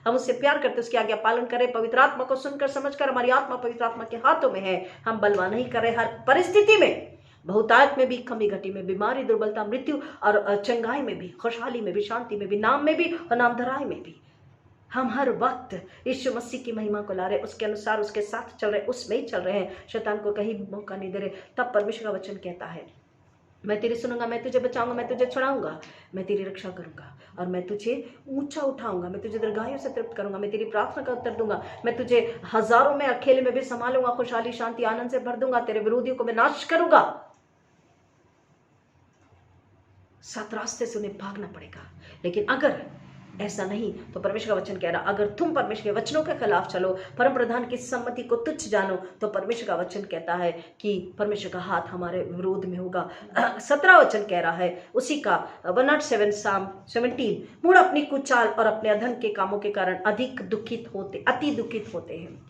हम उससे प्यार करते, उसकी आज्ञा पालन करें, पवित्र आत्मा को सुनकर समझकर, हमारी आत्मा पवित्र आत्मा के हाथों में है, हम बलवा नहीं कर रहे हर परिस्थिति में, बहुतायत में भी, कमी घटी में, बीमारी, दुर्बलता, मृत्यु और चंगाई में भी, खुशहाली में भी, शांति में भी, नाम में भी और नामधराई में भी, हम हर वक्त यीशु मसीह की महिमा को ला रहे, उसके अनुसार उसके साथ चल रहे, उसमें ही चल रहे हैं, शैतान को कहीं भी मौका नहीं दे रहे। तब परमेश्वर का वचन कहता है मैं तेरी सुनूंगा, मैं तुझे बचाऊंगा, मैं तुझे छुड़ाऊंगा, मैं तेरी रक्षा करूंगा और मैं तुझे ऊंचा उठाऊंगा, मैं तुझे दीर्घायु से तृप्त करूंगा, मैं तेरी प्रार्थना का उत्तर दूंगा, मैं तुझे हजारों में अकेले में भी संभालूंगा, खुशहाली शांति आनंद से भर दूंगा, तेरे विरोधियों को मैं नाश करूंगा। 7 रास्ते से उन्हें भागना पड़ेगा, लेकिन अगर ऐसा नहीं तो परमेश्वर का वचन कह रहा अगर तुम परमेश्वर के वचनों के खिलाफ चलो, परम प्रधान की सम्मति को तुच्छ जानो, तो परमेश्वर का वचन कहता है कि परमेश्वर का हाथ हमारे विरोध में होगा। 17 वचन कह रहा है उसी का 107 Psalm 17, मूढ़ अपनी कुचाल और अपने अधर्म के कामों के कारण अति दुखित होते हैं।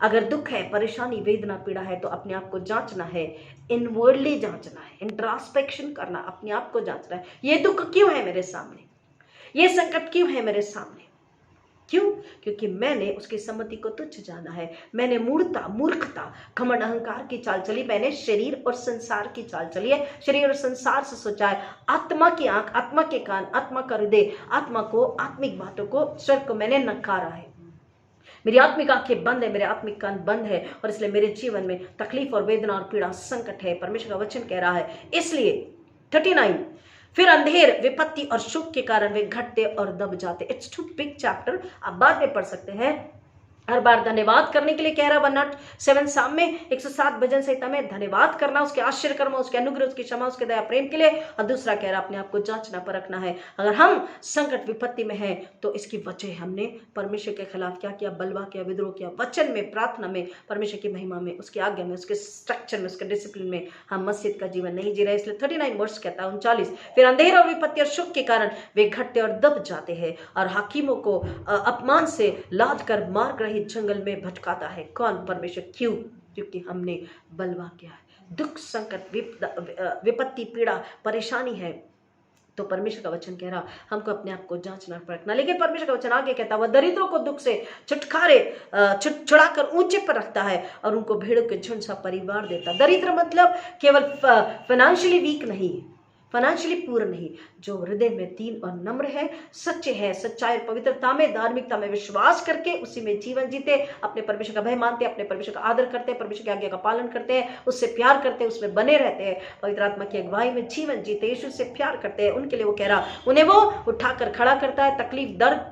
अगर दुख है, परेशानी, वेदना, पीड़ा है तो अपने आप को जांचना है, इनवर्डली जांचना है, इंट्रोस्पेक्शन करना, अपने आप को जांचना है। ये दुख क्यों है मेरे सामने, ये संकट क्यों है मेरे सामने, क्यों? क्योंकि मैंने उसकी सम्मति को तुच्छ जाना है, मैंने मूर्खता, घमंड, अहंकार की चाल चली, मैंने शरीर और संसार की चाल चली है, शरीर और संसार से सोचा है, आत्मा की आंख, आत्मा के कान, आत्मा का हृदय, आत्मा को, आत्मिक बातों को, स्वर्ग को मैंने नकारा है। मेरी आत्मिक आंखें बंद है, मेरे आत्मिक कान बंद है और इसलिए मेरे जीवन में तकलीफ और वेदना और पीड़ा, संकट है। परमेश्वर का वचन कह रहा है इसलिए 39, फिर अंधेर, विपत्ति और सुख के कारण वे घटते और दब जाते। इट्स टू बिग चैप्टर, आप बाद में पढ़ सकते हैं। हर बार धन्यवाद करने के लिए कह रहा 107 Psalm में 107 भजन संहिता में धन्यवाद करना उसके आश्चर्य कर्म, उसके अनुग्रह, उसकी क्षमा, उसके दया प्रेम के लिए। और दूसरा कह रहा अपने आप को जांचना परखना है। अगर हम संकट विपत्ति में हैं तो इसकी वजह हमने परमेश्वर के खिलाफ क्या किया, बलवा किया, विद्रोह किया, वचन में, प्रार्थना में, परमेश्वर की महिमा में, उसकी आज्ञा में, उसके स्ट्रक्चर में, उसके डिसिप्लिन में हम मस्जिद का जीवन नहीं जी रहे। इसलिए 39 वर्ष कहता है 39, फिर अंधेर और विपत्ति और सुख के कारण वे घटते और दब जाते हैं और हाकिमों को अपमान से लाद कर मार्ग रहित जंगल में भटकाता है। कौन? परमेश्वर। क्यों? क्योंकि हमने बलवा किया है। दुख, संकट, विपत्ति, पीड़ा, परेशानी है तो परमेश्वर का वचन कह रहा हमको अपने आप को जांचना परखना। लेकिन परमेश्वर का वचन आगे कहता वह दरिद्रों को दुख से छुड़ाकर ऊंचे पर रखता है और उनको भेड़ों के झुंड सा परिवार देता। दरिद्र मतलब केवल फाइनेंशियली वीक नहीं, फाइनेंशियली पूर्ण नहीं, जो हृदय में दीन और नम्र है, सच्चे हैं, सच्चाई और पवित्रता में, धार्मिकता में विश्वास करके उसी में जीवन जीते, अपने परमेश्वर का भय मानते, अपने परमेश्वर का आदर करते हैं, परमेश्वर की आज्ञा का पालन करते हैं, उससे प्यार करते हैं, उसमें बने रहते हैं, पवित्र आत्मा की अगुवाई में जीवन जीते, यीशु से प्यार करते हैं। उनके लिए वो कह रहा उन्हें वो उठाकर खड़ा करता है। तकलीफ, दर्द,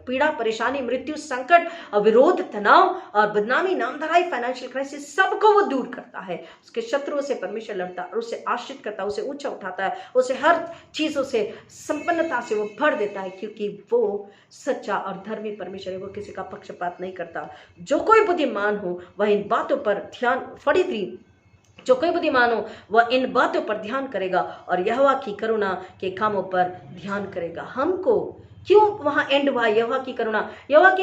पीड़ा, परेशानी, मृत्यु, संकट और विरोध, तनाव और बदनामी, नामधराई, फाइनेंशियल क्राइसिस, सबको वो दूर करता है। उसके शत्रुओं से परमेश्वर लड़ता है और उसे आश्रित करता है, उसे ऊंचा उठाता है, उसे हर चीजों से, संपन्नता से वो भर देता है, क्योंकि वो सच्चा और धर्मी परमेश्वर है। वो किसी का पक्षपात नहीं करता। जो कोई बुद्धिमान हो वह इन बातों पर ध्यान, 43, जो कोई बुद्धिमान हो वह इन बातों पर ध्यान करेगा और यहोवा की करुणा के कामों पर ध्यान करेगा। हमको क्यों वहां एंड हुआ? यहोवा की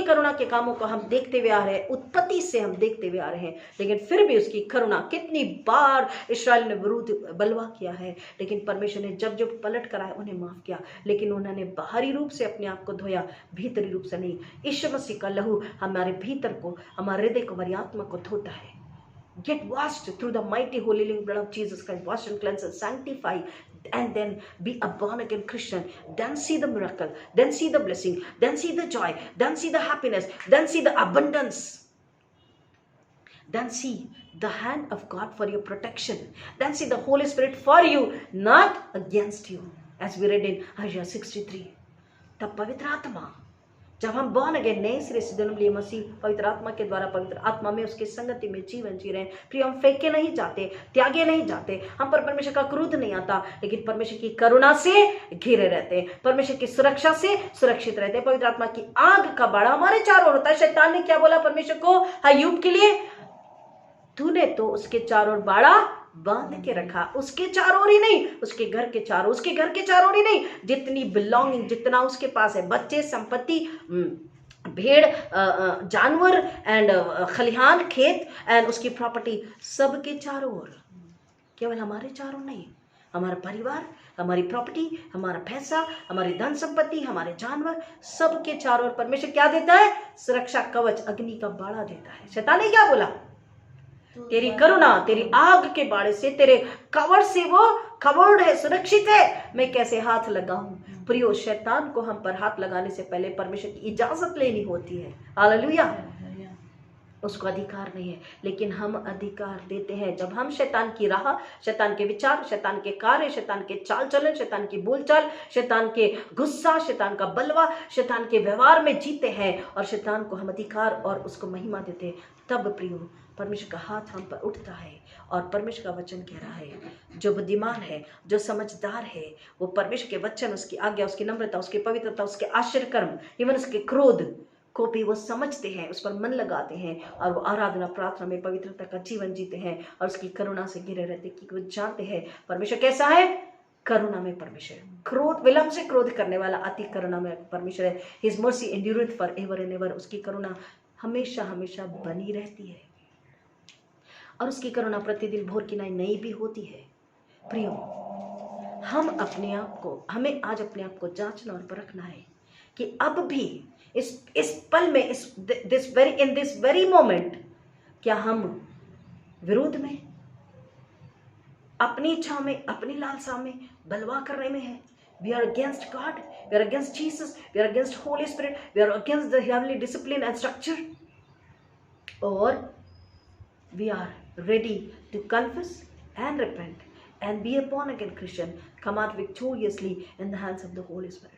करुणा के कामों को हम देखते हुए आ रहे हैं, उत्पत्ति से हम देखते हुए आ रहे हैं, लेकिन फिर भी उसकी करुणा, कितनी बार इस्राएल ने विरुद्ध बलवा किया है, लेकिन परमेश्वर ने जब जब पलट कर आए उन्हें माफ किया, लेकिन उन्होंने बाहरी रूप से अपने आप को धोया, भीतरी रूप से नहीं। यीशु मसीह का लहू हमारे भीतर को, हमारे हृदय को, हमारी आत्मा को धोता है। Get washed through the mighty holy living blood of Jesus Christ, wash and cleanse and sanctify, and then be a born again Christian. Then see the miracle, then see the blessing, then see the joy, then see the happiness, then see the abundance, then see the hand of God for your protection, then see the Holy Spirit for you, not against you, as we read in Isaiah 63. तब पवित्र आत्मा जब हम born again नए सिरे से जन्म लिए, मसीह पवित्र आत्मा के द्वारा पवित्र आत्मा में उसकी संगति में जीवन जी रहे हैं, फिर हम फेंके नहीं जाते, त्यागे नहीं जाते, हम पर परमेश्वर का क्रोध नहीं आता, लेकिन परमेश्वर की करुणा से घिरे रहते हैं, परमेश्वर की सुरक्षा से सुरक्षित रहते हैं। पवित्र आत्मा की आग का बाड़ा हमारे चारों ओर होता है। शैतान ने क्या बोला परमेश्वर को अय्यूब के लिए? तूने तो उसके चारों ओर बाड़ा बांध के रखा, उसके चारों ओर ही नहीं, उसके घर के चारों, उसके घर के चारों ओर ही नहीं, जितनी बिलोंगिंग, जितना उसके पास है, बच्चे, संपत्ति, भेड़, जानवर एंड खलिहान, खेत एंड उसकी प्रॉपर्टी, सबके चारों ओर। केवल हमारे चारों नहीं, हमारा परिवार, हमारी प्रॉपर्टी, हमारा पैसा, हमारी धन संपत्ति, हमारे जानवर, सबके चारों ओर परमेश्वर क्या देता है? सुरक्षा कवच, अग्नि का बाड़ा देता है। शैतान ने क्या बोला? तेरी करुणा, तेरी आग के बाड़े से, तेरे कवर से वो कवर्ड है, सुरक्षित है, मैं कैसे हाथ लगाऊं? प्रियो, शैतान को हम पर हाथ लगाने से पहले परमेश्वर की इजाजत लेनी होती है। हालेलुया। उसको अधिकार नहीं है, लेकिन हम अधिकार देते हैं जब हम शैतान की राह, शैतान के विचार, शैतान के कार्य, शैतान के चाल चलन, शैतान की बोलचाल, शैतान के गुस्सा, शैतान का बलवा, शैतान के व्यवहार में जीते हैं और शैतान को हम अधिकार और उसको महिमा देते हैं। तब प्रियो परमेश्वर का हाथ हम पर उठता है और परमेश्वर का वचन कह रहा है, जो बुद्धिमान है, जो समझदार है, वो परमेश्वर के वचन, उसकी आज्ञा, उसकी नम्रता, उसकी पवित्रता, उसके आश्चर्य कर्म, इवन उसके क्रोध को भी वो समझते हैं, उस पर मन लगाते हैं और वो आराधना, प्रार्थना में पवित्रता का जीवन जीते हैं और उसकी करुणा से घिरे रहते हैं, क्योंकि वो जानते हैं परमेश्वर कैसा है? करुणा में परमेश्वर, क्रोध, विलंब से क्रोध करने वाला, अति करुणा में परमेश्वर है। His mercy endureth for ever and ever, उसकी करुणा हमेशा हमेशा बनी रहती है और उसकी करुणा प्रतिदिन भोर की नई भी होती है। प्रियो, हम अपने आप को, हमें आज अपने आप को जांचना और परखना है कि अब भी इस पल में, इन दिस वेरी मोमेंट, क्या हम विरोध में, अपनी इच्छा में, अपनी लालसा में, बलवा करने में है? We are against God, we are against Jesus, we are against Holy Spirit, we are against the heavenly discipline and structure, or we are ready to confess and repent and be a born again Christian, come out victoriously in the hands of the Holy Spirit.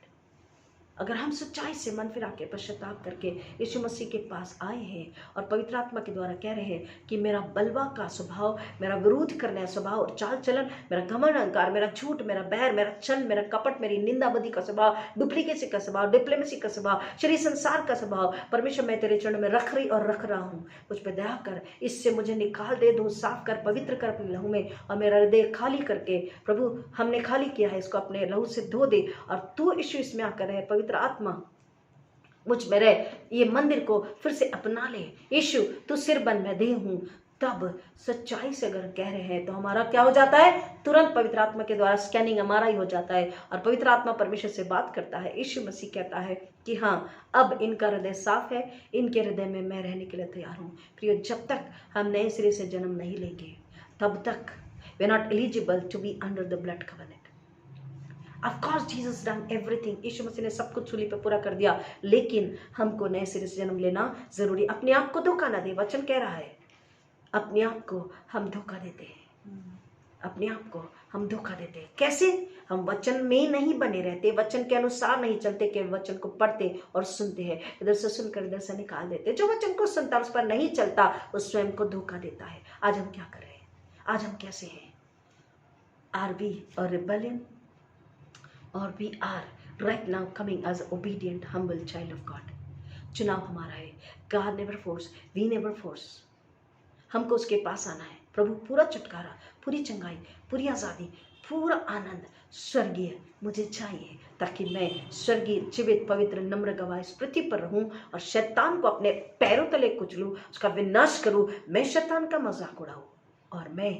अगर हम सच्चाई से मन फिरा के पश्चाताप करके यीशु मसीह के पास आए हैं और पवित्र आत्मा के द्वारा कह रहे हैं कि मेरा बलवा का स्वभाव, मेरा विरोध करने का स्वभाव और चाल चलन, मेरा घमंड, अहंकार, मेरा झूठ, मेरा बैर, मेरा छल, मेरा कपट, मेरी निंदा बदी का स्वभाव, डुप्लीकेसी का स्वभाव, डिप्लोमेसी का स्वभाव, शरीर संसार का स्वभाव, परमेश्वर मैं तेरे चरण में रख रही और रख रहा हूँ, मुझ पर दया कर, इससे मुझे निकाल दे, दो साफ कर, पवित्र कर अपने लहू में, और मेरा हृदय खाली करके, प्रभु हमने खाली किया है, इसको अपने लहू से धो दे और तू यीशु इसमें आकर रहे, पवित्र आत्मा मुझ में रहे, ये मंदिर को फिर से अपना ले। यीशु तू सिर बन, मैं देह हूं। तब सच्चाई से अगर कह रहे हैं तो हमारा क्या हो जाता है? तुरंत पवित्र आत्मा के द्वारा स्कैनिंग हमारा ही हो जाता है और पवित्र आत्मा परमेश्वर से बात करता है। यीशु मसीह कहता है कि हाँ, अब इनका हृदय साफ है, इनके हृदय में मैं रहने के लिए तैयार हूँ। प्रियो, जब तक हम नए सिरे से जन्म नहीं लेंगे तब तक we are not eligible to be under the blood covenant. Of course, Jesus done everything. यीशु मसीह ने सब कुछ सूली पे पूरा कर दिया, लेकिन हमको नए सिरे से जन्म लेना जरूरी। अपने आप को धोखा ना दे, वचन कह रहा है अपने आप को हम धोखा देते हैं, अपने आप को हम धोखा देते हैं। कैसे? हम वचन में नहीं बने रहते, वचन के अनुसार नहीं चलते, केवल वचन को पढ़ते और सुनते हैं, इधर से सुनकर इधर से निकाल देते। जो वचन को सुनता उस पर नहीं चलता, उस स्वयं को धोखा देता है। आज हम क्या कर रहे हैं? आज हम कैसे हैं? Are we a rebellion or we are right now coming as an obedient, humble child of God? चुनाव हमारा है। God never force, we never force. हमको उसके पास आना है। प्रभु, पूरा छुटकारा, पूरी चंगाई, पूरी आज़ादी, पूरा आनंद स्वर्गीय मुझे चाहिए, ताकि मैं स्वर्गीय, जीवित, पवित्र, नम्र गवाह इस पृथ्वी पर रहूं और शैतान को अपने पैरों तले कुचलूं, उसका विनाश करूं, मैं शैतान का मजाक उड़ाऊं और मैं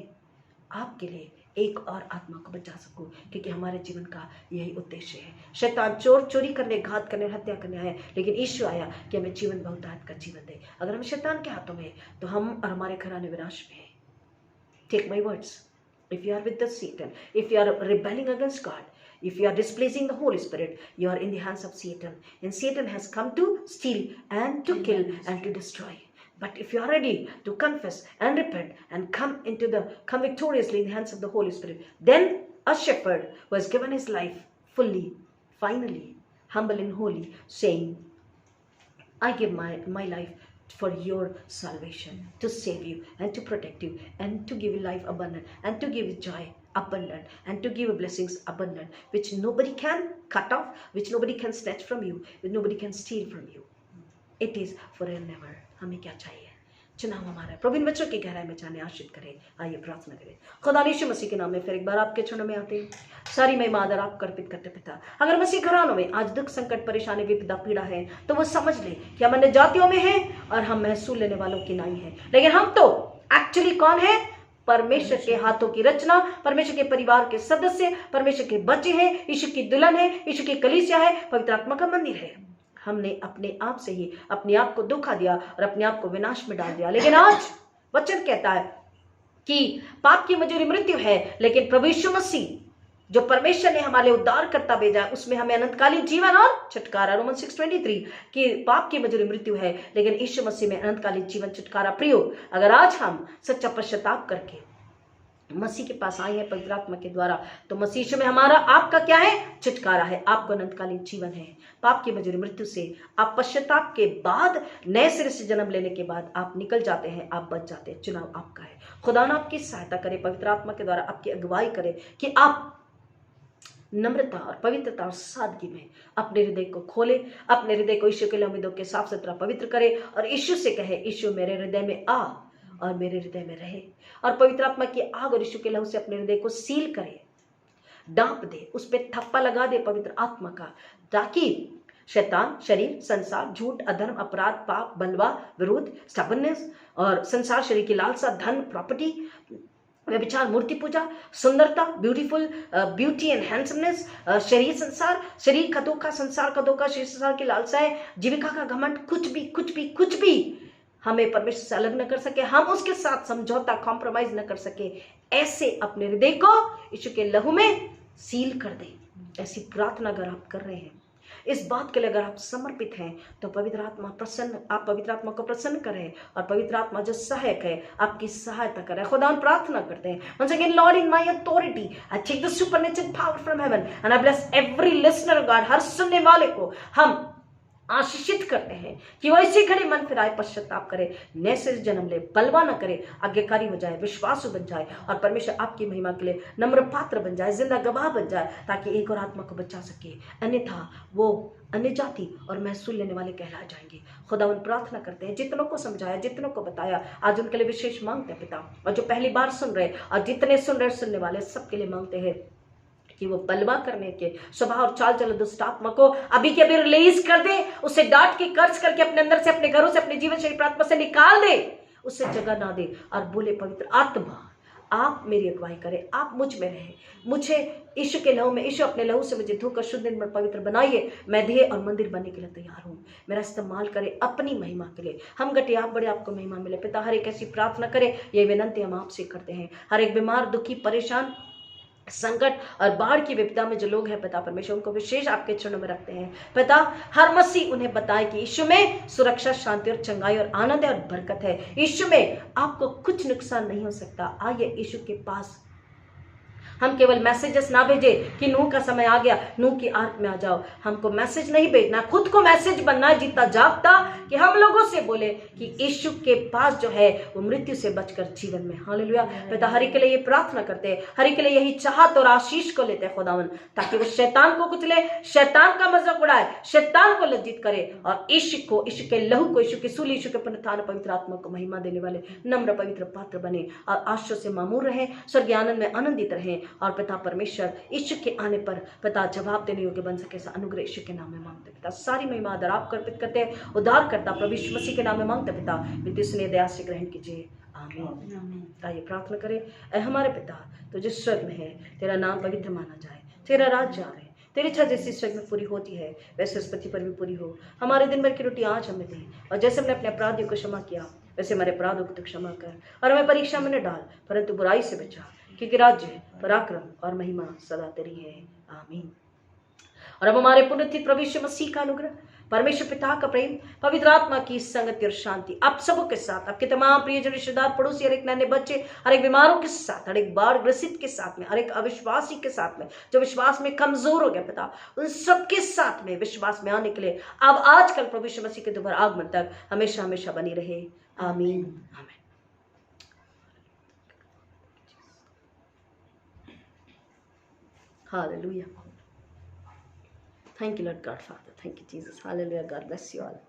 आपके लिए एक और आत्मा को बचा सकूं, क्योंकि हमारे जीवन का यही उद्देश्य है। शैतान चोरी करने, घात करने, हत्या करने आया, लेकिन यीशु आया कि हमें जीवन बहुतायत का जीवन दे। अगर हम शैतान के हाथों में तो हम और हमारे घराने विनाश में हैं। Take my words, if you are with the Satan, if you are rebelling against God, if you are displeasing the Holy Spirit, you are in the hands of Satan, and Satan has come to steal and to kill and to destroy. But if you are ready to confess and repent and come victoriously in the hands of the Holy Spirit, then a shepherd who has given his life fully, finally, humble and holy, saying, I give my life for your salvation, to save you and to protect you and to give you life abundant and to give you joy abundant and to give you blessings abundant, which nobody can cut off, which nobody can snatch from you, which nobody can steal from you. It is forever and ever. हमें क्या चाहिए? चुनाव हमारा है। प्रभु इन बच्चों की गहराई में जाने आशीष करे। आइए प्रार्थना करें। खुदा यीशु मसीह के नाम में फिर एक बार आपके चरणों में आते हैं, सारी महिमा आदर आपको अर्पित करते पिता। अगर मसीह घरानों में आज दुख संकट परेशानी विपदा पीड़ा है तो वो समझ ले कि हम अन्य जातियों में हैं और हम महसूल लेने वालों की नहीं है, लेकिन हम तो एक्चुअली कौन है? परमेश्वर के हाथों की रचना, परमेश्वर के परिवार के सदस्य, परमेश्वर के बच्चे हैं, यीशु की दुल्हन है, यीशु की कलीसिया है, पवित्र आत्मा का मंदिर है। हमने अपने आप से ही अपने आप को धोखा दिया और अपने आप को विनाश में डाल दिया, लेकिन आज वचन कहता है कि पाप की मजूरी मृत्यु है, लेकिन प्रभु यीशु मसीह जो परमेश्वर ने हमारे उद्धार करता भेजा है उसमें हमें अनंतकालीन जीवन और छुटकारा। रोमन 6:23 कि पाप की मजूरी मृत्यु है, लेकिन यीशु मसीह में अनंतकालीन जीवन छुटकारा। प्रियो, अगर आज हम सच्चा पश्चाताप करके मसीह के पास आए हैं पवित्र आत्मा के द्वारा, तो मसीह यीशु में हमारा आपका क्या है? छुटकारा है, आपको अनंतकालीन जीवन है। पाप की मजूरी मृत्यु से आप पश्चाताप के बाद, नए सिरे से जन्म लेने के बाद आप निकल जाते हैं, आप बच जाते हैं। चुनाव आपका है। खुदा ने आपकी सहायता करे, पवित्र आत्मा के द्वारा आपकी अगुवाई करे कि आप नम्रता और पवित्रता और सादगी में अपने हृदय को खोले, अपने हृदय को यीशु के उम्मीदों के साफ सुथरा पवित्र करे और यीशु से कहे, यीशु मेरे हृदय में आ और मेरे हृदय में रहे। और पवित्र आत्मा की आग और यीशु के लहू से अपने हृदय को सील करे, डांप दे, उस पर थप्पा लगा दे पवित्र आत्मा का, ताकि शैतान, शरीर, संसार, झूठ, अधर्म, अपराध, पाप, बलवा, विरोध, स्टबर्ननेस और संसार, शरीर की लालसा, धन, प्रॉपर्टी, व्यभिचार, मूर्ति पूजा, सुंदरता, ब्यूटी एंड हैंडसमनेस, शरीर संसार, शरीर का धोखा, संसार का धोखा, शरीर संसार की लालसाएं, जीविका का घमंड, कुछ भी हमें परमेश्वर से अलग न कर सके, हम उसके साथ समझौता, कॉम्प्रोमाइज न कर सके, ऐसे अपने हृदय को यीशु के लहू में सील कर दे। ऐसी प्रार्थना अगर आप कर रहे हैं, इस बात के लिए अगर आप समर्पित हैं, तो पवित्र आत्मा पवित्र आत्मा को प्रसन्न करें और पवित्र आत्मा जो सहायक है आपकी सहायता करे। खुदा हम प्रार्थना करते हैं, once again Lord, in my authority I take the supernatural power from heaven and I bless every listener God। हर सुनने वाले को हम आशीषित करते हैं कि वो इसी घड़ी मन फिराए, पश्चाताप करे, नए से जन्म ले, बलवा न करे, आज्ञाकारी हो जाए, विश्वासु बन जाए और परमेश्वर आपकी महिमा के लिए नम्र पात्र बन जाए, जिंदा गवाह बन जाए, ताकि एक और आत्मा को बचा सके। अन्यथा वो अन्य जाति और महसूल लेने वाले कहला जाएंगे। खुदावन प्रार्थना करते हैं, जितनों को समझाया, जितनों को बताया, आज उनके लिए विशेष मांगते हैं पिता, और जो पहली बार सुन रहे और जितने सुन रहे सुनने वाले सबके लिए मांगते हैं कि वो बलवा करने के स्वभाव और चाल चल दुष्ट आत्मा को अभी के अभी रिलीज कर दे, उसे डांट के कर्ज करके अपने अंदर से, अपने घरों से, अपने जीवन शरीर प्रार्थना से निकाल दे, उससे जगह ना दे और बोले पवित्र आत्मा आप मेरी अगुवाई करें, आप मुझ में रहे, मुझे यीशु के लहू में, यीशु अपने लहू से मुझे धोकर शुद्ध निर्मल पवित्र बनाइए। मैं देह और मंदिर बनने के लिए तैयार हूँ, मेरा इस्तेमाल करें अपनी महिमा के लिए। हम घटे आप बड़े, आपको महिमा मिले पिता। हर एक ऐसी प्रार्थना करें, ये विनंती हम आपसे करते हैं। हर एक बीमार, दुखी, परेशान, संकट और बाढ़ की विपदा में जो लोग हैं पिता परमेश्वर, उनको विशेष आपके चरणों में रखते हैं पिता। हर मसीह उन्हें बताए कि यीशु में सुरक्षा, शांति और चंगाई और आनंद है और बरकत है। यीशु में आपको कुछ नुकसान नहीं हो सकता। आइए यीशु के पास, हम केवल मैसेजेस ना भेजे कि नूह का समय आ गया, नूह की आर्क में आ जाओ। हमको मैसेज नहीं भेजना, खुद को मैसेज बनना है जीता जागता, कि हम लोगों से बोले कि यीशु के पास जो है वो मृत्यु से बचकर जीवन में। हालेलुया पिता, हर एक के लिए ये प्रार्थना करते हैं, हर एक के लिए यही चाहत और आशीष को लेते हैं खुदावन, ताकि वो शैतान को कुचले, शैतान का मजाक उड़ाए, शैतान को लज्जित करे और यीशु को, यीशु के लहू को, यीशु के सूली, यीशु के पुनरुत्थान, पवित्र आत्मा को महिमा देने वाले नम्र पवित्र पात्र बने और आशीष से मामूर रहे, स्वर्गीय आनंद में आनंदित रहे। और पिता परमेश्वर यीशु के आने पर पिता जवाब देने योग्य बन सके, ऐसा अनुग्रह यीशु के नाम में मांगते पिता। सारी महिमा आदर आपको अर्पित करते हैं, उद्धार करता प्रभु यीशु मसीह के नाम में मांगते पिता। विनती सुनिए, दया से ग्रहण कीजिए, आमीन। आइए प्रार्थना करें। ऐ हमारे पिता तो जिस स्वर्ग में है, तेरा नाम पवित्र माना जाए, तेरा राज्य आए, तेरी इच्छा जैसी स्वर्ग में पूरी होती है वैसे इस पृथ्वी पर भी पूरी हो। हमारे दिन भर की रोटी आज हमें दे, और जैसे हमने अपने अपराधियों को क्षमा किया वैसे हमारे अपराधों को तो क्षमा कर, और हमें परीक्षा में न डाल परंतु बुराई से बचा, क्योंकि राज्य, पराक्रम और महिमा सदा तेरी है, आमीन। और अब हमारे पुनरुत्थित प्रभु यीशु मसीह का अनुग्रह, परमेश्वर पिता का प्रेम, पवित्र आत्मा की संगति और शांति आप सबों के साथ, आपके तमाम प्रियजन, रिश्तेदार, पड़ोसी, हर एक नन्हे बच्चे, हर एक बीमारों के साथ, हर एक बाढ़ ग्रसित के साथ में, हर एक अविश्वासी के साथ में, जो विश्वास में कमजोर हो गया पिता, उन सबके साथ में विश्वास में आने के लिए अब आजकल प्रभु यीशु मसीह के दोबारा आगमन तक हमेशा हमेशा बनी रहे। आमीन, आमीन। Hallelujah. Thank you, Lord God, Father. Thank you, Jesus. Hallelujah. God bless you all.